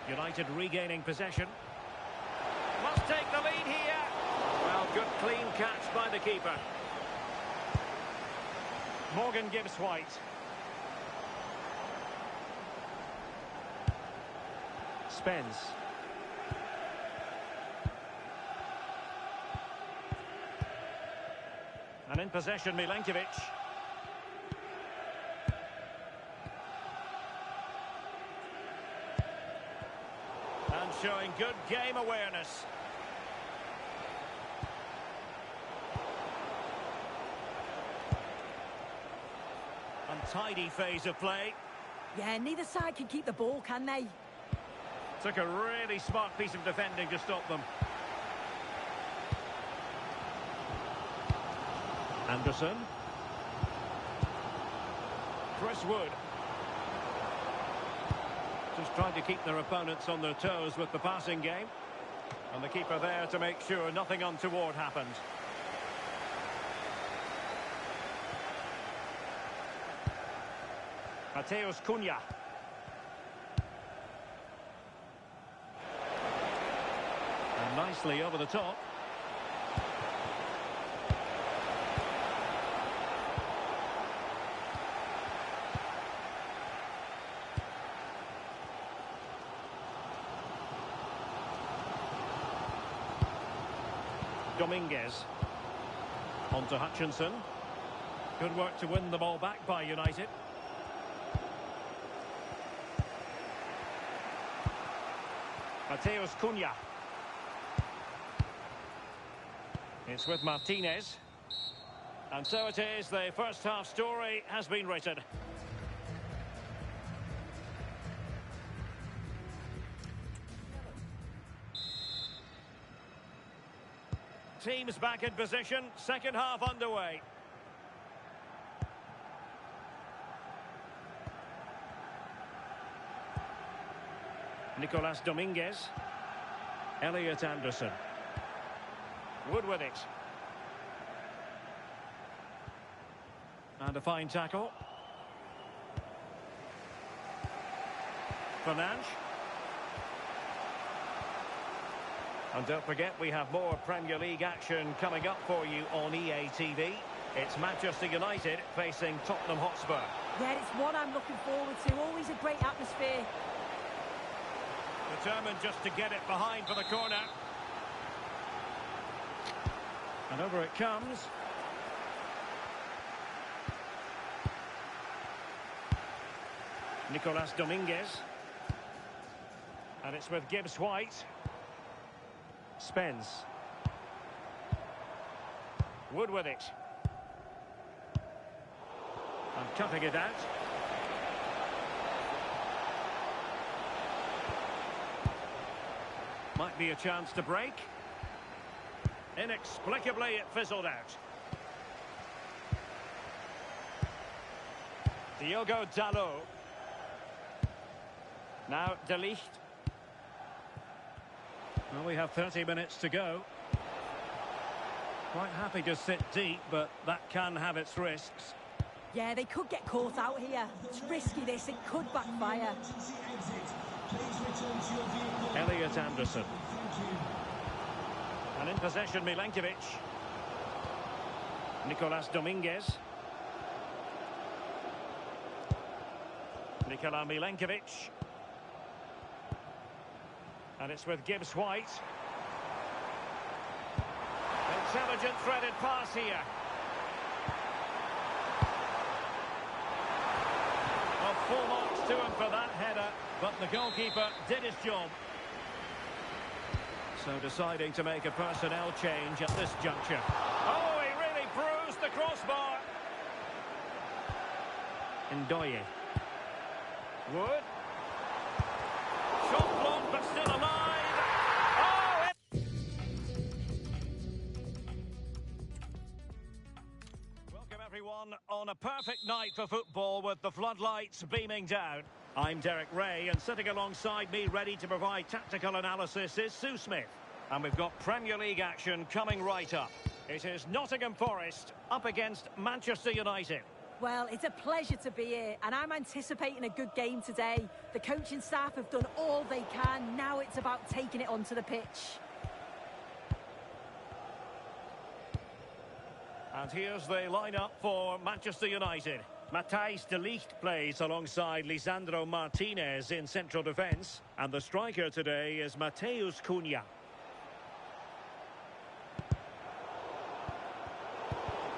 United regaining possession. Must take the lead here. Well, good clean catch by the keeper. Morgan Gibbs-White. Spence. And in possession, Milenkovic. And showing good game awareness. Untidy phase of play. Yeah, neither side can keep the ball, can they? Took a really smart piece of defending to stop them. Anderson. Chris Wood. Just trying to keep their opponents on their toes with the passing game. And the keeper there to make sure nothing untoward happened. Matheus Cunha. And nicely over the top. Dominguez. On to Hutchinson. Good work to win the ball back by United. Matheus Cunha. It's with Martinez. And so it is, the first half story has been written. Teams back in position, second half underway. Nicolas Dominguez. Elliot Anderson. Wood with it. And a fine tackle. Fernandes. And don't forget, we have more Premier League action coming up for you on EA TV. It's Manchester United facing Tottenham Hotspur. Yeah, it's one I'm looking forward to. Always a great atmosphere. Determined just to get it behind for the corner. And over it comes. Nicolas Dominguez. And it's with Gibbs White. Spence. Wood with it. And cutting it out. Might be a chance to break. Inexplicably, it fizzled out. Diogo Dalot. Now De Ligt. Well, we have 30 minutes to go. Quite happy to sit deep, but that can have its risks. Yeah, they could get caught out here. It's risky, this. It could backfire. Elliot Anderson. And in possession, Milenkovic. Nicolas Dominguez. Nikola Milenkovic. And it's with Gibbs White. Intelligent threaded pass here. Well, full marks to him for that header, but the goalkeeper did his job. So deciding to make a personnel change at this juncture. Oh, he really bruised the crossbar. Ndoye. Wood. Shot blocked, but still alive. Oh! Welcome, everyone, on a perfect night for football with the floodlights beaming down. I'm Derek Ray, and sitting alongside me, ready to provide tactical analysis, is Sue Smith. And we've got Premier League action coming right up. It is Nottingham Forest up against Manchester United. Well, it's a pleasure to be here, and I'm anticipating a good game today. The coaching staff have done all they can. Now it's about taking it onto the pitch. And here's the lineup for Manchester United. Matthijs de Ligt plays alongside Lisandro Martinez in central defence. And the striker today is Matheus Cunha.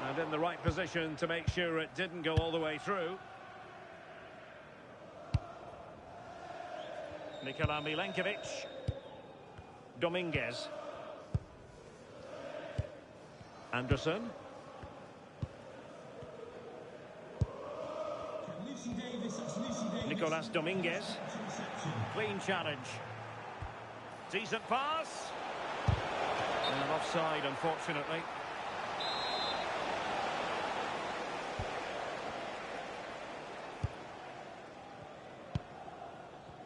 And in the right position to make sure it didn't go all the way through. Nikola Milenkovic. Dominguez. Anderson. Nicolas Dominguez. Clean challenge. Decent pass. And offside, unfortunately.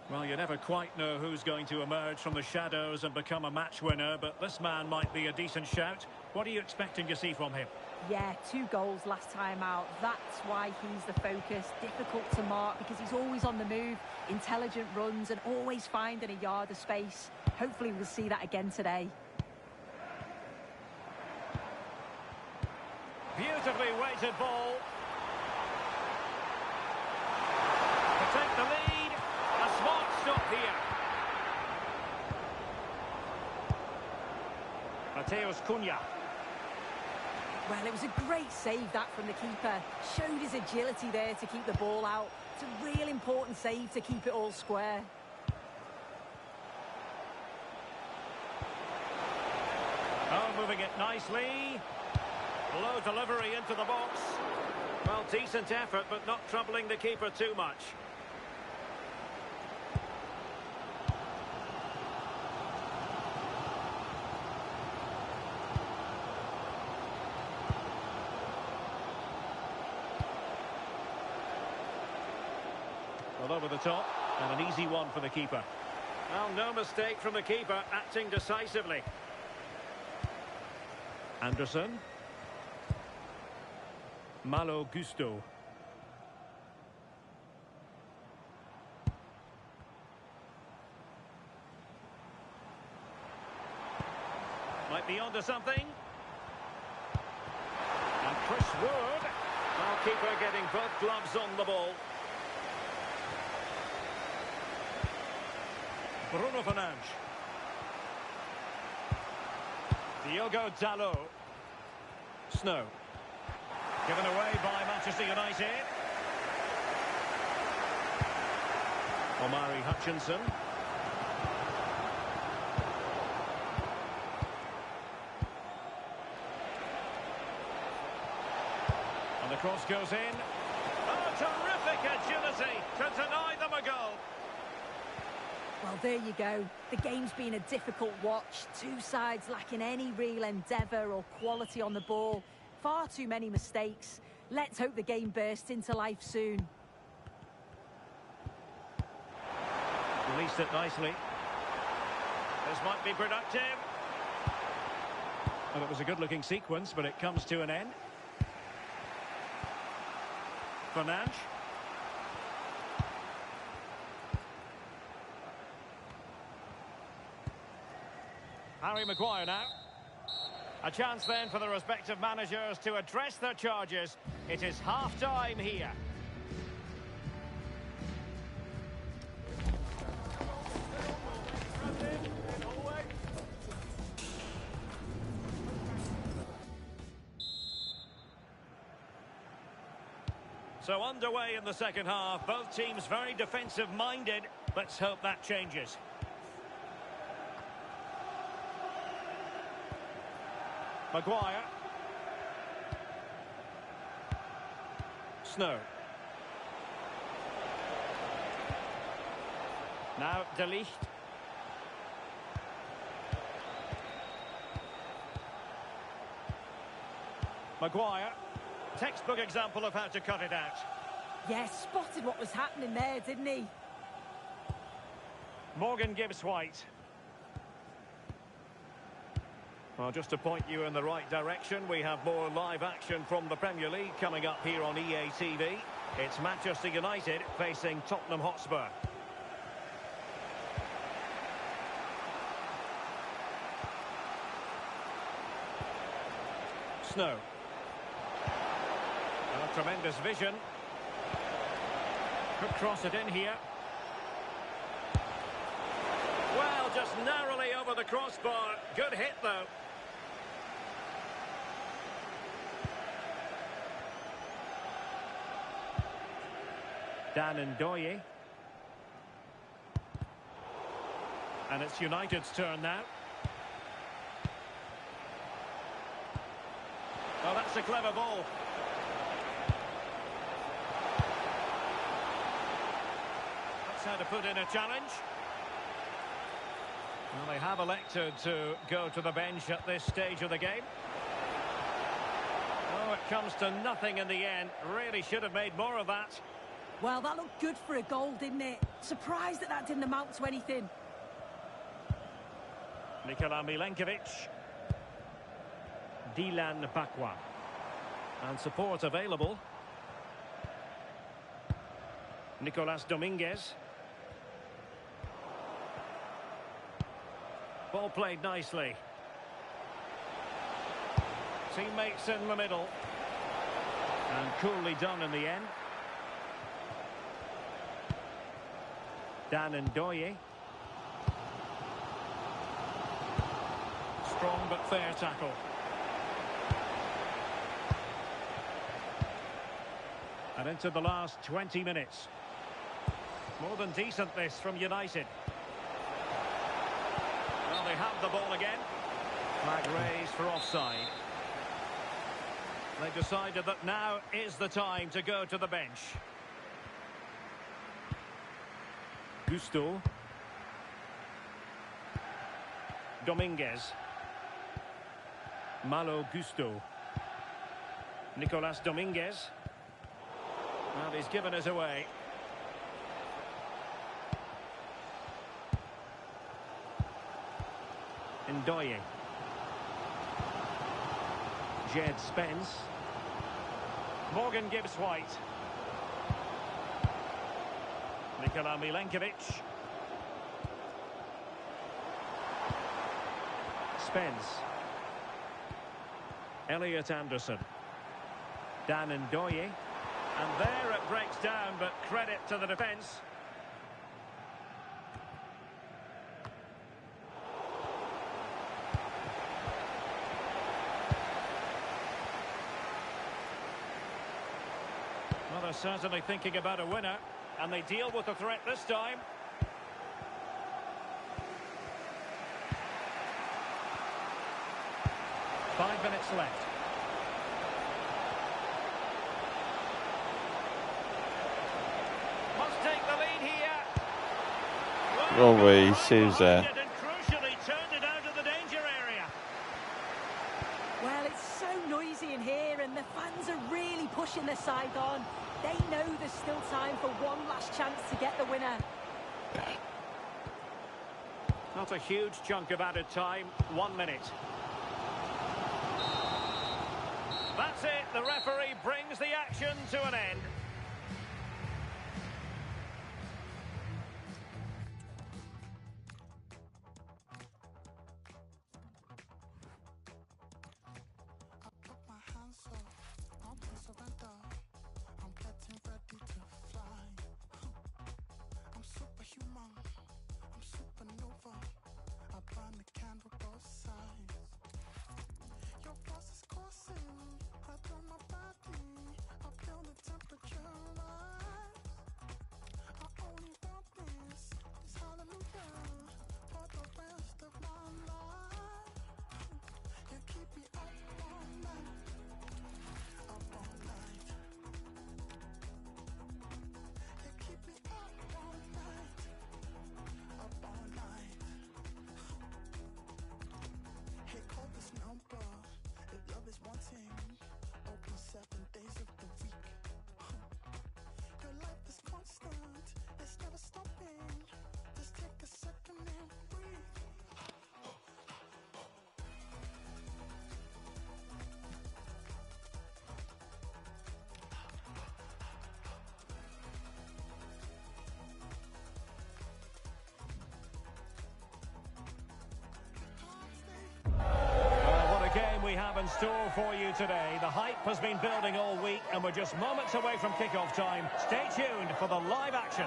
Well, you never quite know who's going to emerge from the shadows and become a match winner, but this man might be a decent shout. What are you expecting to see from him? Yeah, 2 goals last time out. That's why he's the focus. Difficult to mark because he's always on the move. Intelligent runs and always finding a yard of space. Hopefully we'll see that again today. Beautifully weighted ball. To take the lead. A smart stop here. Matheus Cunha. Well, it was a great save, that, from the keeper. Showed his agility there to keep the ball out. It's a real important save to keep it all square. Oh, moving it nicely. Low delivery into the box. Well, decent effort, but not troubling the keeper too much. Well, over the top, and an easy one for the keeper. Well, no mistake from the keeper, acting decisively. Anderson. Malo Gusto. might be onto something. And Chris Wood. Goalkeeper getting both gloves on the ball. Bruno Fernandes. Diogo Dalot. Snow. Given away by Manchester United. Omari Hutchinson. And the cross goes in. Oh, terrific agility to deny them a goal. Well, there you go. The game's been a difficult watch. Two sides lacking any real endeavour or quality on the ball. Far too many mistakes. Let's hope the game bursts into life soon. Released it nicely. This might be productive. Well, it was a good-looking sequence, but it comes to an end. Fernandes. Harry Maguire now. A chance then for the respective managers to address their charges. It is half-time here. So underway in the second half. Both teams very defensive-minded. Let's hope that changes. Maguire. Snow. Now De Ligt. Maguire. Textbook example of how to cut it out. Yes, spotted what was happening there, didn't he? Morgan Gibbs-White. Well, just to point you in the right direction, we have more live action from the Premier League coming up here on EA TV. It's Manchester United facing Tottenham Hotspur. Snow. A tremendous vision. Could cross it in here. Well, just narrowly over the crossbar. Good hit, though. Dan Ndoye. And it's United's turn now. Oh, that's a clever ball. That's how to put in a challenge. Well, they have elected to go to the bench at this stage of the game. Oh, it comes to nothing in the end. Really should have made more of that. Well, that looked good for a goal, didn't it? Surprised that that didn't amount to anything. Nikola Milenkovic. Dilan Bakwa. And support available. Nicolas Dominguez. Ball played nicely. Teammates in the middle. And coolly done in the end. Dan Ndoye. Strong but fair tackle. And into the last 20 minutes. More than decent this from United. Well, they have the ball again. Flag raised for offside. They decided that now is the time to go to the bench. Gusto. Dominguez. Malo Gusto. Nicolas Dominguez. Well, he's given us away. Ndoye. Jed Spence. Morgan Gibbs-White. Nikola Milenkovic. Spence. Elliot Anderson. Dan Ndoye. And there it breaks down, but credit to the defence. Well, they're certainly thinking about a winner, and they deal with the threat this time. Five minutes left. Must take the lead here. No way, he saves that. And crucially turned it out of the danger area. Well, it's so noisy in here, and the fans are really pushing their side on. They know there's still time for one last chance to get the winner. Not a huge chunk of added time. 1 minute. That's it. The referee brings the action to an end. We have in store for you today. The hype has been building all week, and we're just moments away from kickoff time. Stay tuned for the live action.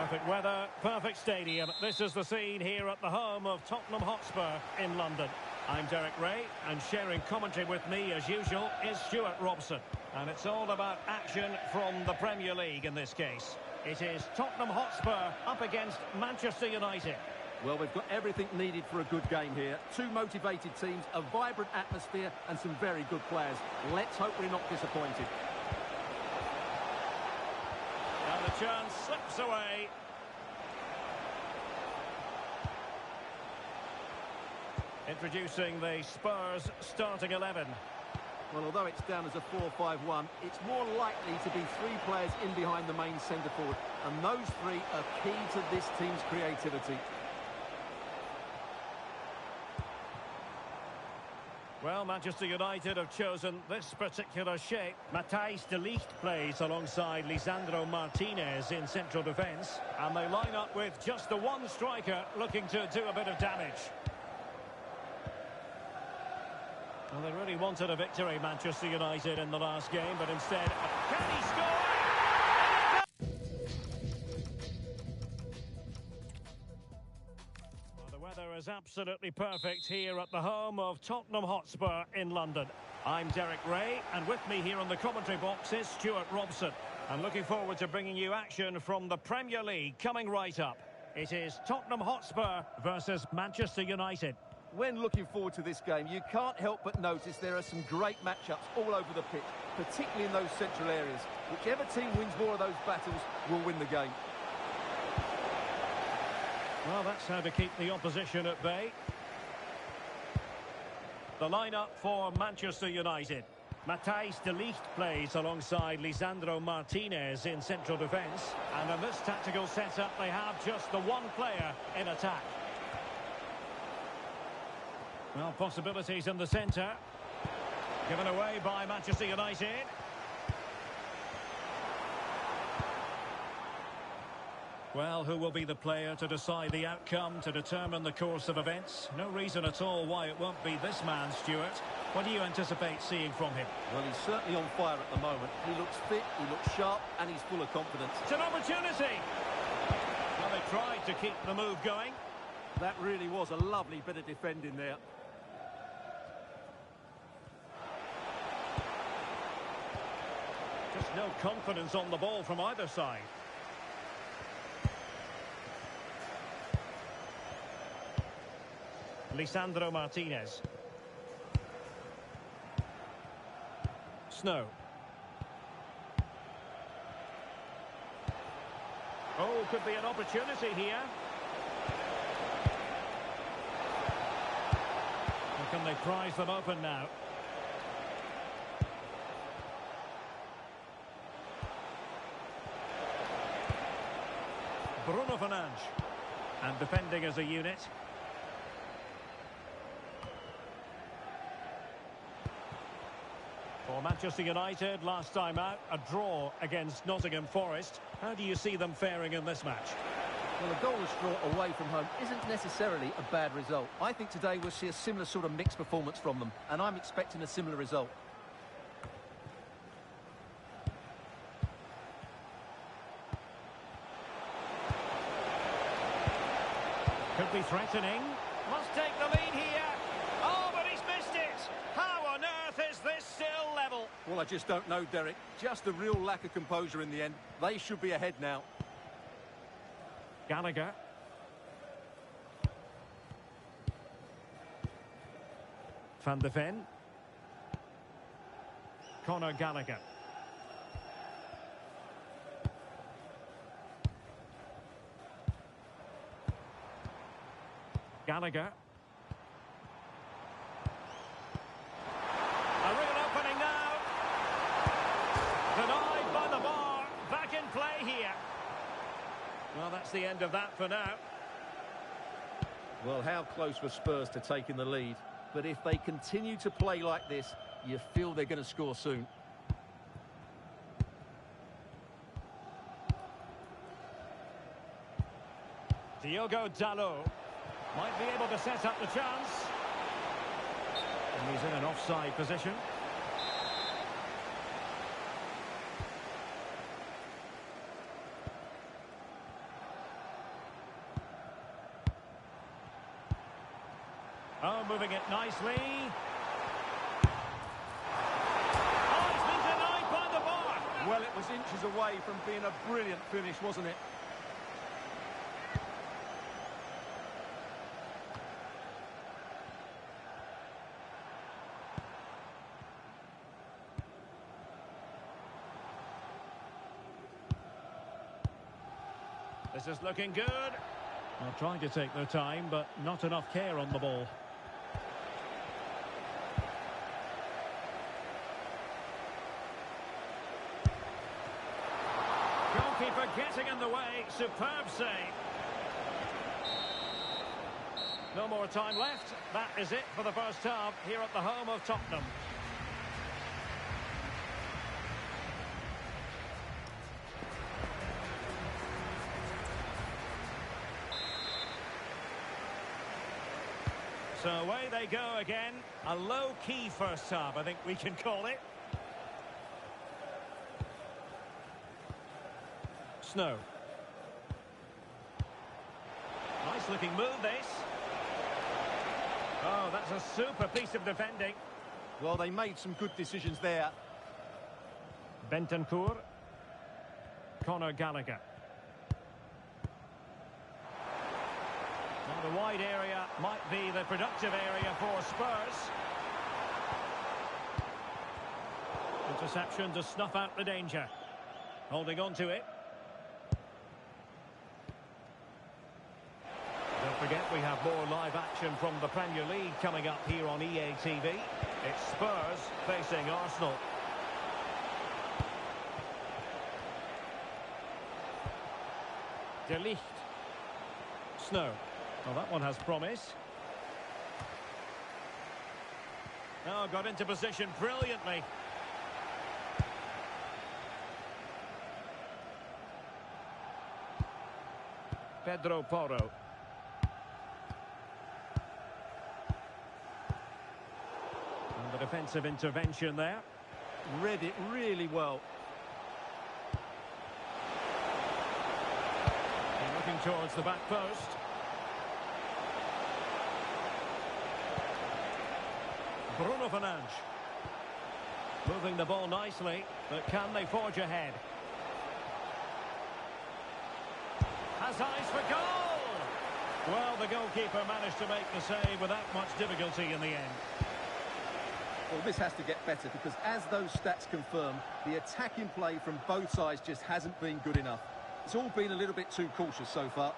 Perfect weather, perfect stadium. This is the scene here at the home of Tottenham Hotspur in London. I'm Derek Ray, and sharing commentary with me as usual is Stuart Robson. And it's all about action from the Premier League in this case. It is Tottenham Hotspur up against Manchester United. Well, we've got everything needed for a good game here. Two motivated teams, a vibrant atmosphere and some very good players. Let's hope we're not disappointed. And the chance slips away. Introducing the Spurs starting 11. Well, although it's down as a 4-5-1, it's more likely to be three players in behind the main centre-forward. And those three are key to this team's creativity. Well, Manchester United have chosen this particular shape. Matthijs de Ligt plays alongside Lisandro Martinez in central defence. And they line up with just the one striker looking to do a bit of damage. Well, they really wanted a victory, Manchester United, in the last game, but instead, can he score? Is absolutely perfect here at the home of Tottenham Hotspur in London. I'm Derek Ray, and with me here on the commentary box is Stuart Robson. I'm looking forward to bringing you action from the Premier League coming right up. It is Tottenham Hotspur versus Manchester United. When looking forward to this game, you can't help but notice there are some great matchups all over the pitch, particularly in those central areas. Whichever team wins more of those battles will win the game. Well, that's how to keep the opposition at bay. The lineup for Manchester United. Matthijs de Ligt plays alongside Lisandro Martinez in central defence. And in this tactical setup, they have just the one player in attack. Well, possibilities in the centre. Given away by Manchester United. Well, who will be the player to decide the outcome, to determine the course of events? No reason at all why it won't be this man, Stuart. What do you anticipate seeing from him? Well, he's certainly on fire at the moment. He looks fit, he looks sharp, and he's full of confidence. It's an opportunity! Well, they tried to keep the move going. That really was a lovely bit of defending there. Just no confidence on the ball from either side. Lisandro Martinez. Snow. Oh, could be an opportunity here. Or can they prize them open now? Bruno Fernandes. And defending as a unit. For Manchester United, last time out, a draw against Nottingham Forest. How do you see them faring in this match? Well, a goalless draw away from home isn't necessarily a bad result. I think today we'll see a similar sort of mixed performance from them, and I'm expecting a similar result. Could be threatening. Must take the lead here. Oh, but he's missed it. How on earth is this still level? Well, I just don't know, Derek. Just a real lack of composure in the end. They should be ahead now. Gallagher. Van de Ven. Conor Gallagher. Gallagher. A real opening now. Denied by the bar. Back in play here. Well, that's the end of that for now. Well, how close were Spurs to taking the lead? But if they continue to play like this, you feel they're going to score soon. Diogo Dalot might be able to set up the chance. And he's in an offside position. Oh, moving it nicely. Oh, it's been denied by the bar. Well, it was inches away from being a brilliant finish, wasn't it? This is looking good. Well, trying to take their time, but not enough care on the ball. Goalkeeper getting in the way. Superb save. No more time left. That is it for the first half here at the home of Tottenham. So away they go again. A low-key first half, I think we can call it. Snow. Nice looking move, this. Oh, that's a super piece of defending. Well, they made some good decisions there. Bentancur. Conor Gallagher. Now the wide area might be the productive area for Spurs. Interception to snuff out the danger. Holding on to it. Don't forget we have more live action from the Premier League coming up here on EA TV. It's Spurs facing Arsenal. De Ligt. Snow. Well, that one has promise. Oh, got into position brilliantly. Pedro Porro. And the defensive intervention there. Read it really well. And looking towards the back post. Bruno Fernandes. Moving the ball nicely, but can they forge ahead? Has eyes for goal! Well, the goalkeeper managed to make the save without much difficulty in the end. Well, this has to get better because as those stats confirm, the attacking play from both sides just hasn't been good enough. It's all been a little bit too cautious so far.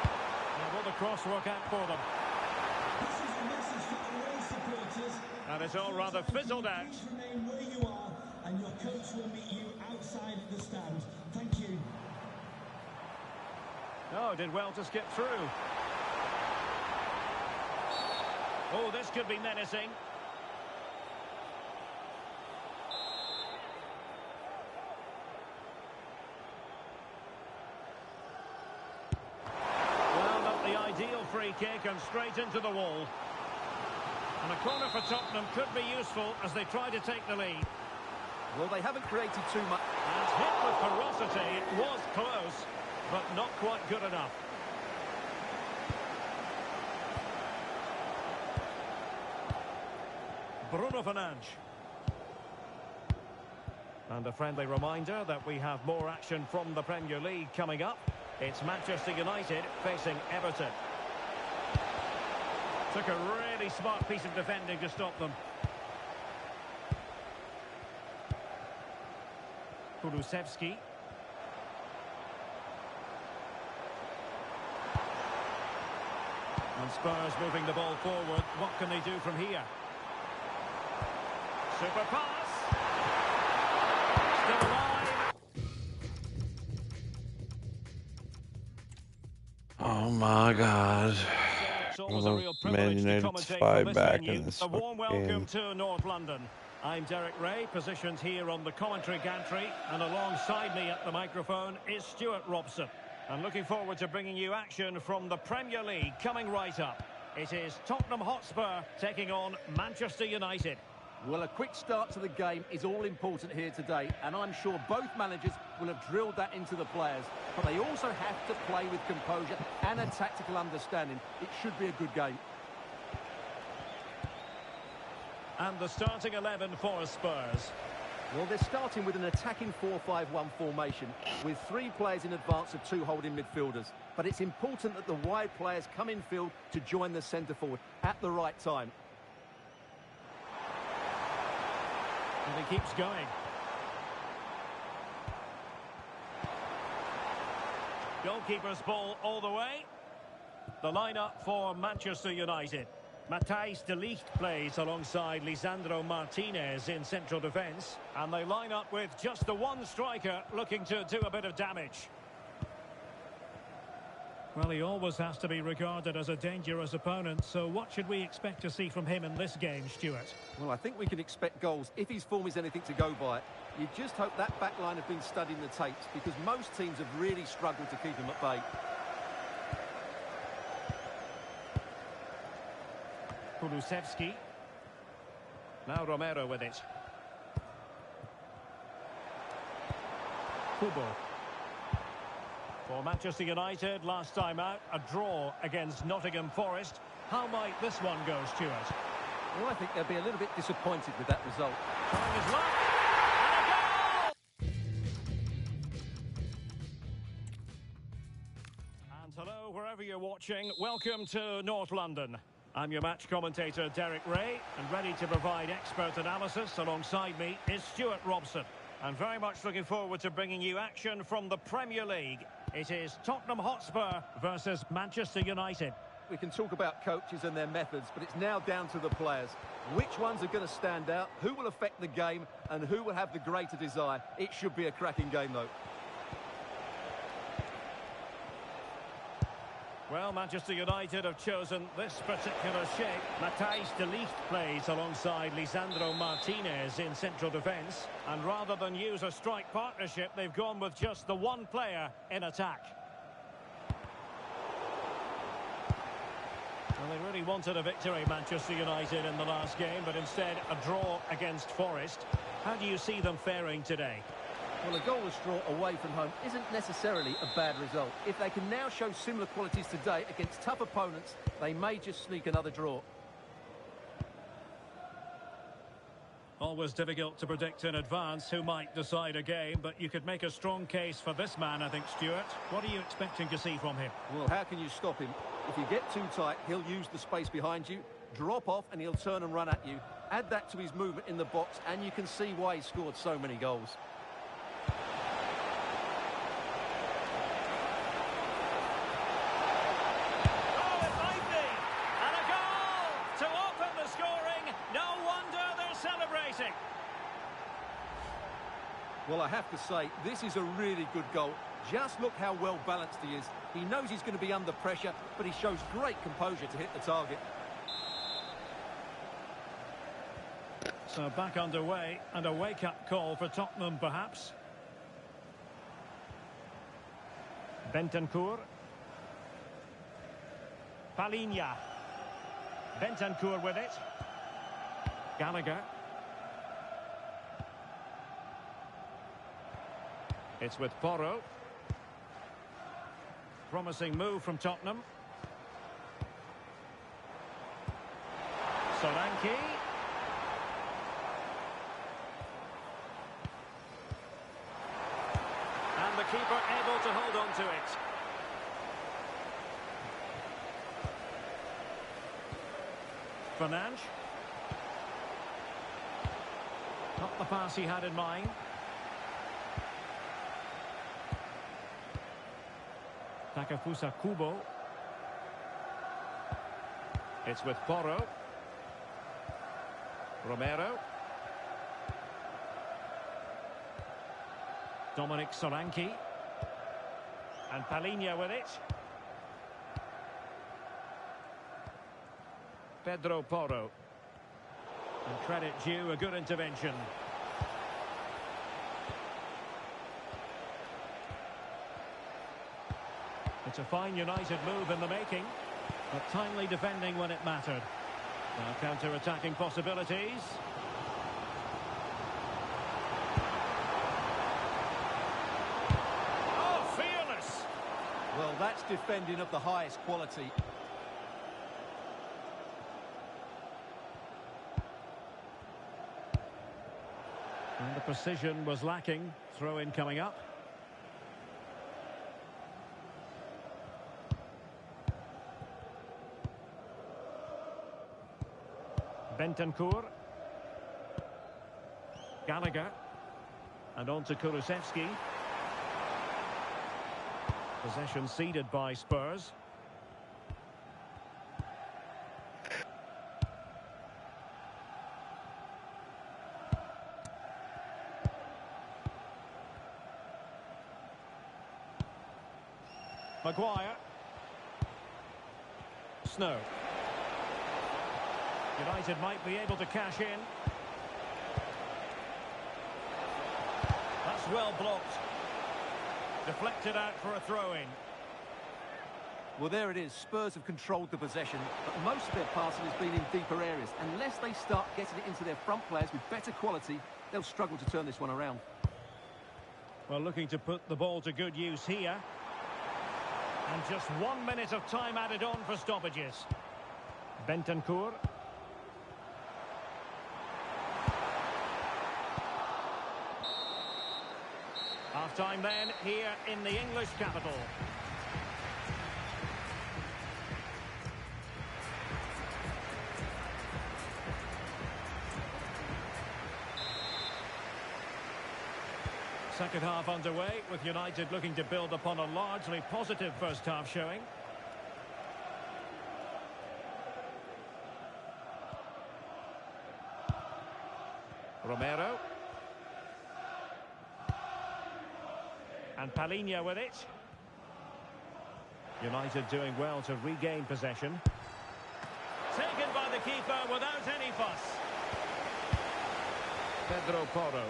Now, will the cross work out for them? This is a message for all supporters. And it's all rather fizzled out. Please remain where you are, and your coach will meet you outside the stand. Thank you. Oh, did well to skip through. Oh, this could be menacing. Well, not the ideal free kick and straight into the wall. And a corner for Tottenham could be useful as they try to take the lead. Well, they haven't created too much. And hit with ferocity, it was close, but not quite good enough. Bruno Fernandes. And a friendly reminder that we have more action from the Premier League coming up. It's Manchester United facing Everton. Took a really smart piece of defending to stop them. Kulusevski. And Spurs moving the ball forward. What can they do from here? Super pass. Still alive. Oh my God. It's always a real Man privilege to United's commentate 5 from this back venue. in this A warm game. welcome to North London. I'm Derek Ray, positioned here on the commentary gantry, and alongside me at the microphone is Stuart Robson. I'm looking forward to bringing you action from the Premier League coming right up. It is Tottenham Hotspur taking on Manchester United. Well, a quick start to the game is all important here today, and I'm sure both managers will have drilled that into the players. But they also have to play with composure and a tactical understanding. It should be a good game. And the starting 11 for Spurs. Well, they're starting with an attacking 4-5-1 formation with 3 players in advance of 2 holding midfielders. But it's important that the wide players come in field to join the centre forward at the right time. And he keeps going. Goalkeeper's ball all the way. The lineup for Manchester United. Matthijs de Ligt plays alongside Lisandro Martinez in central defence. And they line up with just the one striker looking to do a bit of damage. Well, he always has to be regarded as a dangerous opponent, so what should we expect to see from him in this game, Stuart? Well, I think we can expect goals if his form is anything to go by. You just hope that back line have been studying the tapes because most teams have really struggled to keep him at bay. Kulusevski. Now Romero with it. Kubo. For Manchester United, last time out, a draw against Nottingham Forest. How might this one go, Stuart? Well, I think they'll be a little bit disappointed with that result. Trying his luck. And a goal! And hello, wherever you're watching. Welcome to North London. I'm your match commentator, Derek Ray, and ready to provide expert analysis alongside me is Stuart Robson. And very much looking forward to bringing you action from the Premier League. It is Tottenham Hotspur versus Manchester United. We can talk about coaches and their methods, but it's now down to the players. Which ones are going to stand out, who will affect the game, and who will have the greater desire. It should be a cracking game, though. Well, Manchester United have chosen this particular shape. Matthijs de Ligt plays alongside Lisandro Martinez in central defence. And rather than use a strike partnership, they've gone with just the one player in attack. Well, they really wanted a victory, Manchester United, in the last game, but instead a draw against Forest. How do you see them faring today? Well, a goalless draw away from home isn't necessarily a bad result. If they can now show similar qualities today against tough opponents, they may just sneak another draw. Always difficult to predict in advance who might decide a game, but you could make a strong case for this man, I think, Stuart. What are you expecting to see from him? Well, how can you stop him? If you get too tight, he'll use the space behind you, drop off, and he'll turn and run at you. Add that to his movement in the box, and you can see why he scored so many goals. Well, I have to say, this is a really good goal. Just look how well balanced he is. He knows he's going to be under pressure, but he shows great composure to hit the target. So back underway, and a wake-up call for Tottenham, perhaps. Bentancur. Palhinha. Bentancur with it. Gallagher. It's with Porro. Promising move from Tottenham. Solanke. And the keeper able to hold on to it. Fernandes. Not the pass he had in mind. Takafusa Kubo. It's with Porro. Romero. Dominic Solanke. And Palhinha with it. Pedro Porro. And credit due, a good intervention. It's a fine United move in the making, but timely defending when it mattered. Now counter-attacking possibilities. Oh, fearless! Well, that's defending of the highest quality. And the precision was lacking. Throw-in coming up. Bentancur. Gallagher. And on to Kulusevski. Possession ceded by Spurs. Maguire. Snow. United might be able to cash in. That's well blocked. Deflected out for a throw-in. Well, there it is. Spurs have controlled the possession, but most of their passing has been in deeper areas. Unless they start getting it into their front players with better quality, they'll struggle to turn this one around. Well, looking to put the ball to good use here. And just 1 minute of time added on for stoppages. Bentancur. Half-time then, here in the English capital. Second half underway, with United looking to build upon a largely positive first half showing. Romero. And Palhinha with it. United doing well to regain possession. Taken by the keeper without any fuss. Pedro Porro.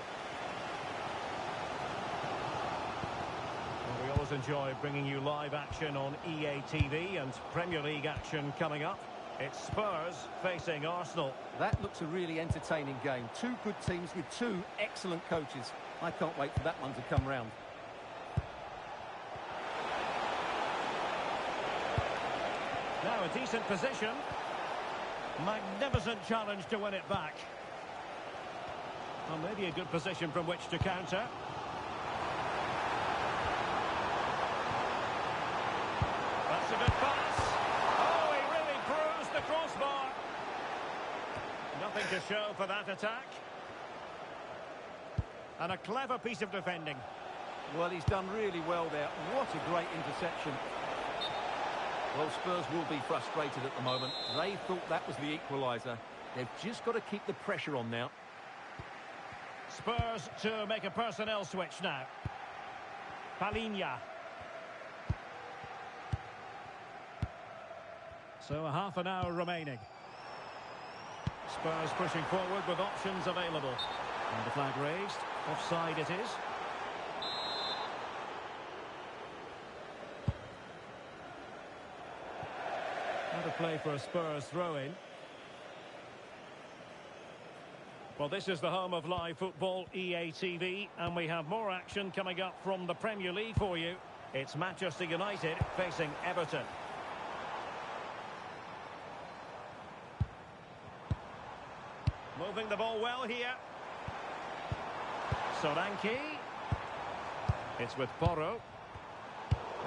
Well, we always enjoy bringing you live action on EA TV and Premier League action coming up. It's Spurs facing Arsenal. That looks a really entertaining game. Two good teams with two excellent coaches. I can't wait for that one to come round. Now a decent position. Magnificent challenge to win it back. Well, maybe a good position from which to counter. That's a good pass. Oh, he really bruised the crossbar. Nothing to show for that attack. And a clever piece of defending. Well, he's done really well there. What a great interception. Well, Spurs will be frustrated at the moment. They thought that was the equaliser. They've just got to keep the pressure on now. Spurs to make a personnel switch now. Palinha. So a half an hour remaining. Spurs pushing forward with options available. And the flag raised. Offside it is. Another play for a Spurs throw-in. Well, this is the home of live football, EA TV, and we have more action coming up from the Premier League for you. It's Manchester United facing Everton. Moving the ball well here. Solanke. It's with Porro.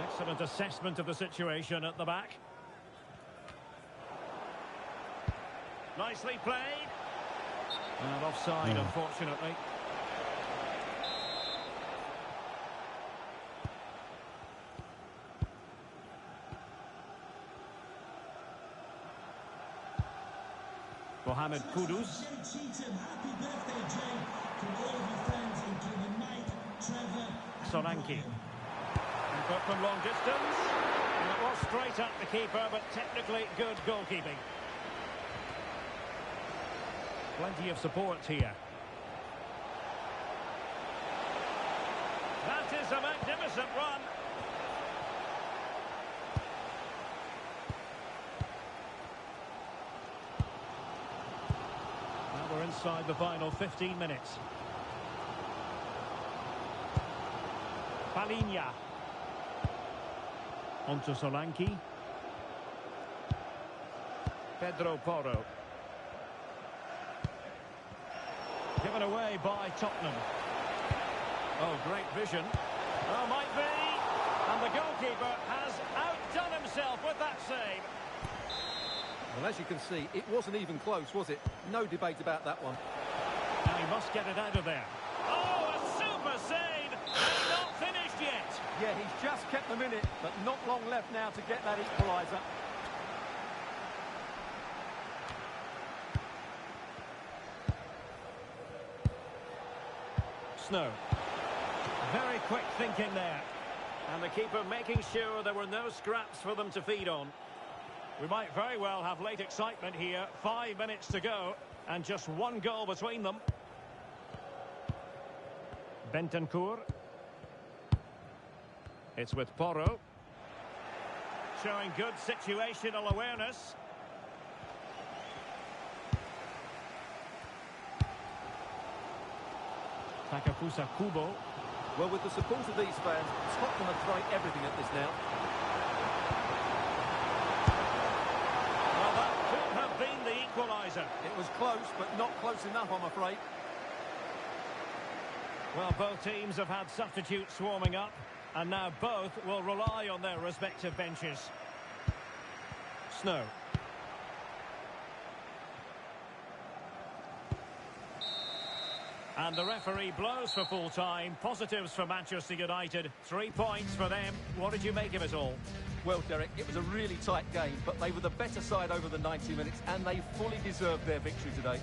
Excellent assessment of the situation at the back. Nicely played. And offside, unfortunately. Mohamed Kudus. Happy birthday, Jay, to all of your friends, including Mike, Trevor, Solanke. And put from long distance. And it was straight at the keeper, but technically good goalkeeping. Plenty of support here. That is a magnificent run. Now we're inside the final 15 minutes. Palinha. Onto Solanke. Pedro Porro. Given away by Tottenham. Oh, great vision. Oh, might be. And the goalkeeper has outdone himself with that save. Well, as you can see, it wasn't even close, was it? No debate about that one. And he must get it out of there. Oh, a super save! And not finished yet. Yeah, he's just kept them in it, but not long left now to get that equaliser. Snow. Very quick thinking there. And the keeper making sure there were no scraps for them to feed on. We might very well have late excitement here. 5 minutes to go. And just one goal between them. Bentancur. It's with Porro. Showing good situational awareness. Takafusa Kubo. Well, with the support of these fans, Tottenham are throwing everything at this now. Well, that could have been the equaliser. It was close, but not close enough, I'm afraid. Well, both teams have had substitutes warming up, and now both will rely on their respective benches. Snow. And the referee blows for full time. Positives for Manchester United. 3 points for them. What did you make of it all? Well, Derek, it was a really tight game, but they were the better side over the 90 minutes, and they fully deserved their victory today.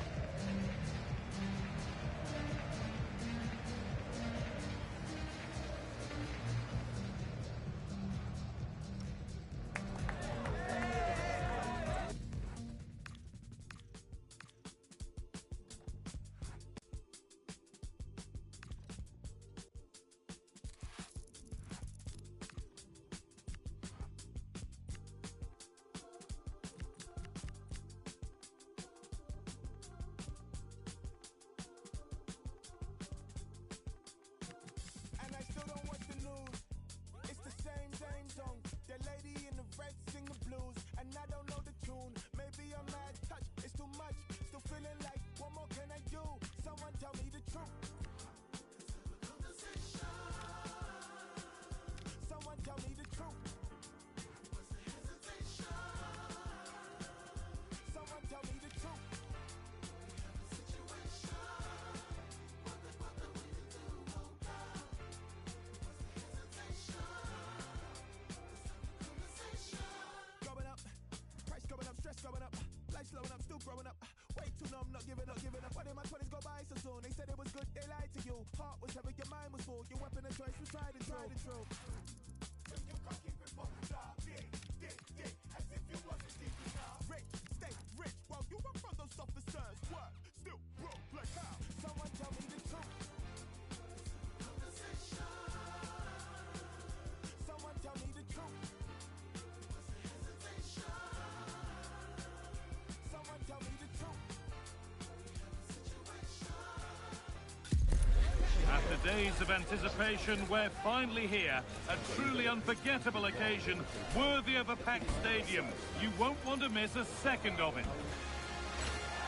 The days of anticipation, we're finally here. A truly unforgettable occasion, worthy of a packed stadium. You won't want to miss a second of it.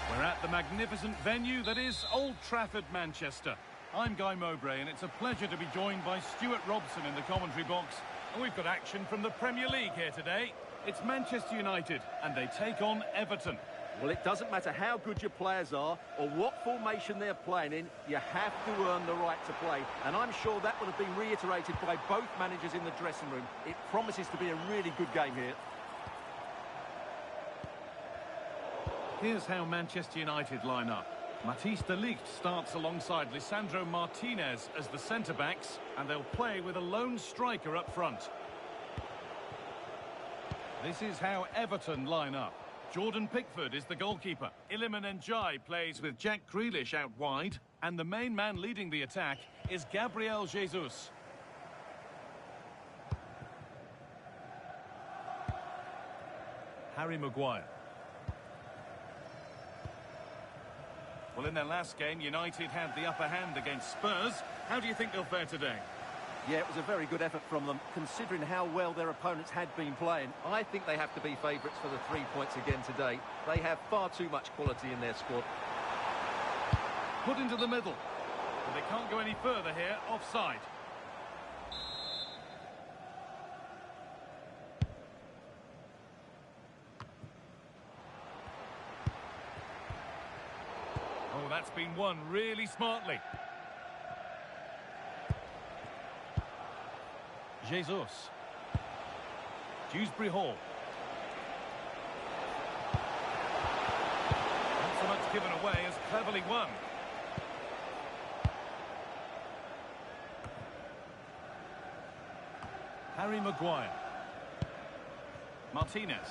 We're at the magnificent venue that is Old Trafford, Manchester. I'm Guy Mowbray, and it's a pleasure to be joined by Stuart Robson in the commentary box. And we've got action from the Premier League here today. It's Manchester United, and they take on Everton. Well, it doesn't matter how good your players are or what formation they're playing in, you have to earn the right to play. And I'm sure that would have been reiterated by both managers in the dressing room. It promises to be a really good game here. Here's how Manchester United line up. Matthijs de Ligt starts alongside Lisandro Martinez as the centre-backs, and they'll play with a lone striker up front. This is how Everton line up. Jordan Pickford is the goalkeeper. Iliman Ndiaye plays with Jack Grealish out wide, and the main man leading the attack is Gabriel Jesus. Harry Maguire. Well, in their last game, United had the upper hand against Spurs. How do you think they'll fare today? Yeah, it was a very good effort from them, considering how well their opponents had been playing. I think they have to be favourites for the 3 points again today. They have far too much quality in their squad. Put into the middle. But they can't go any further here, offside. Oh, that's been won really smartly. Jesus. Dewsbury Hall. Not so much given away as cleverly won. Harry Maguire. Martinez.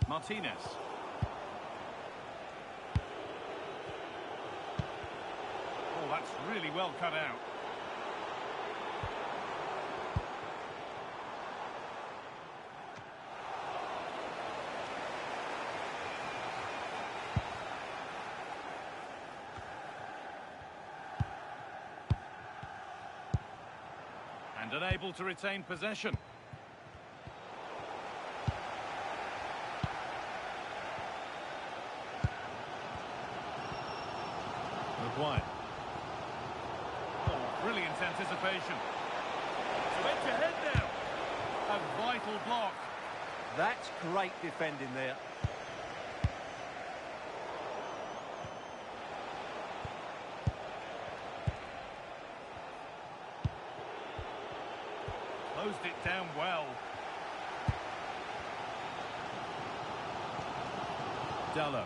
Martinez. Oh, that's really well cut out. And unable to retain possession. Maguire. Oh, brilliant anticipation. So edge ahead now. A vital block. That's great defending there. Closed it down well. Dallo.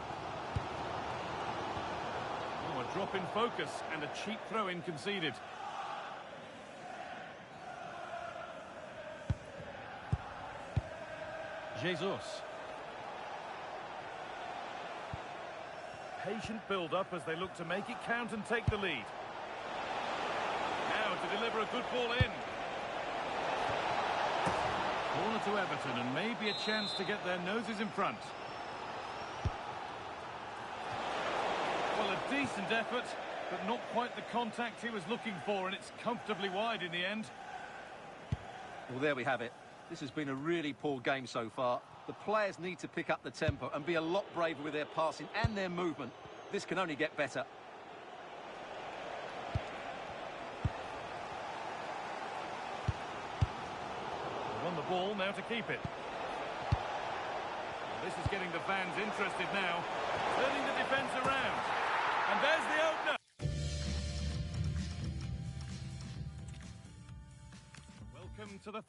Oh, a drop in focus and a cheap throw-in conceded. Jesus. Patient build-up as they look to make it count and take the lead. Now to deliver a good ball in. Corner to Everton and maybe a chance to get their noses in front. Well, a decent effort, but not quite the contact he was looking for, and it's comfortably wide in the end. Well, there we have it. This has been a really poor game so far. The players need to pick up the tempo and be a lot braver with their passing and their movement. This can only get better. They won the ball, now to keep it. Well, this is getting the fans interested now. Turning the defence around. And there's the opener. Welcome to the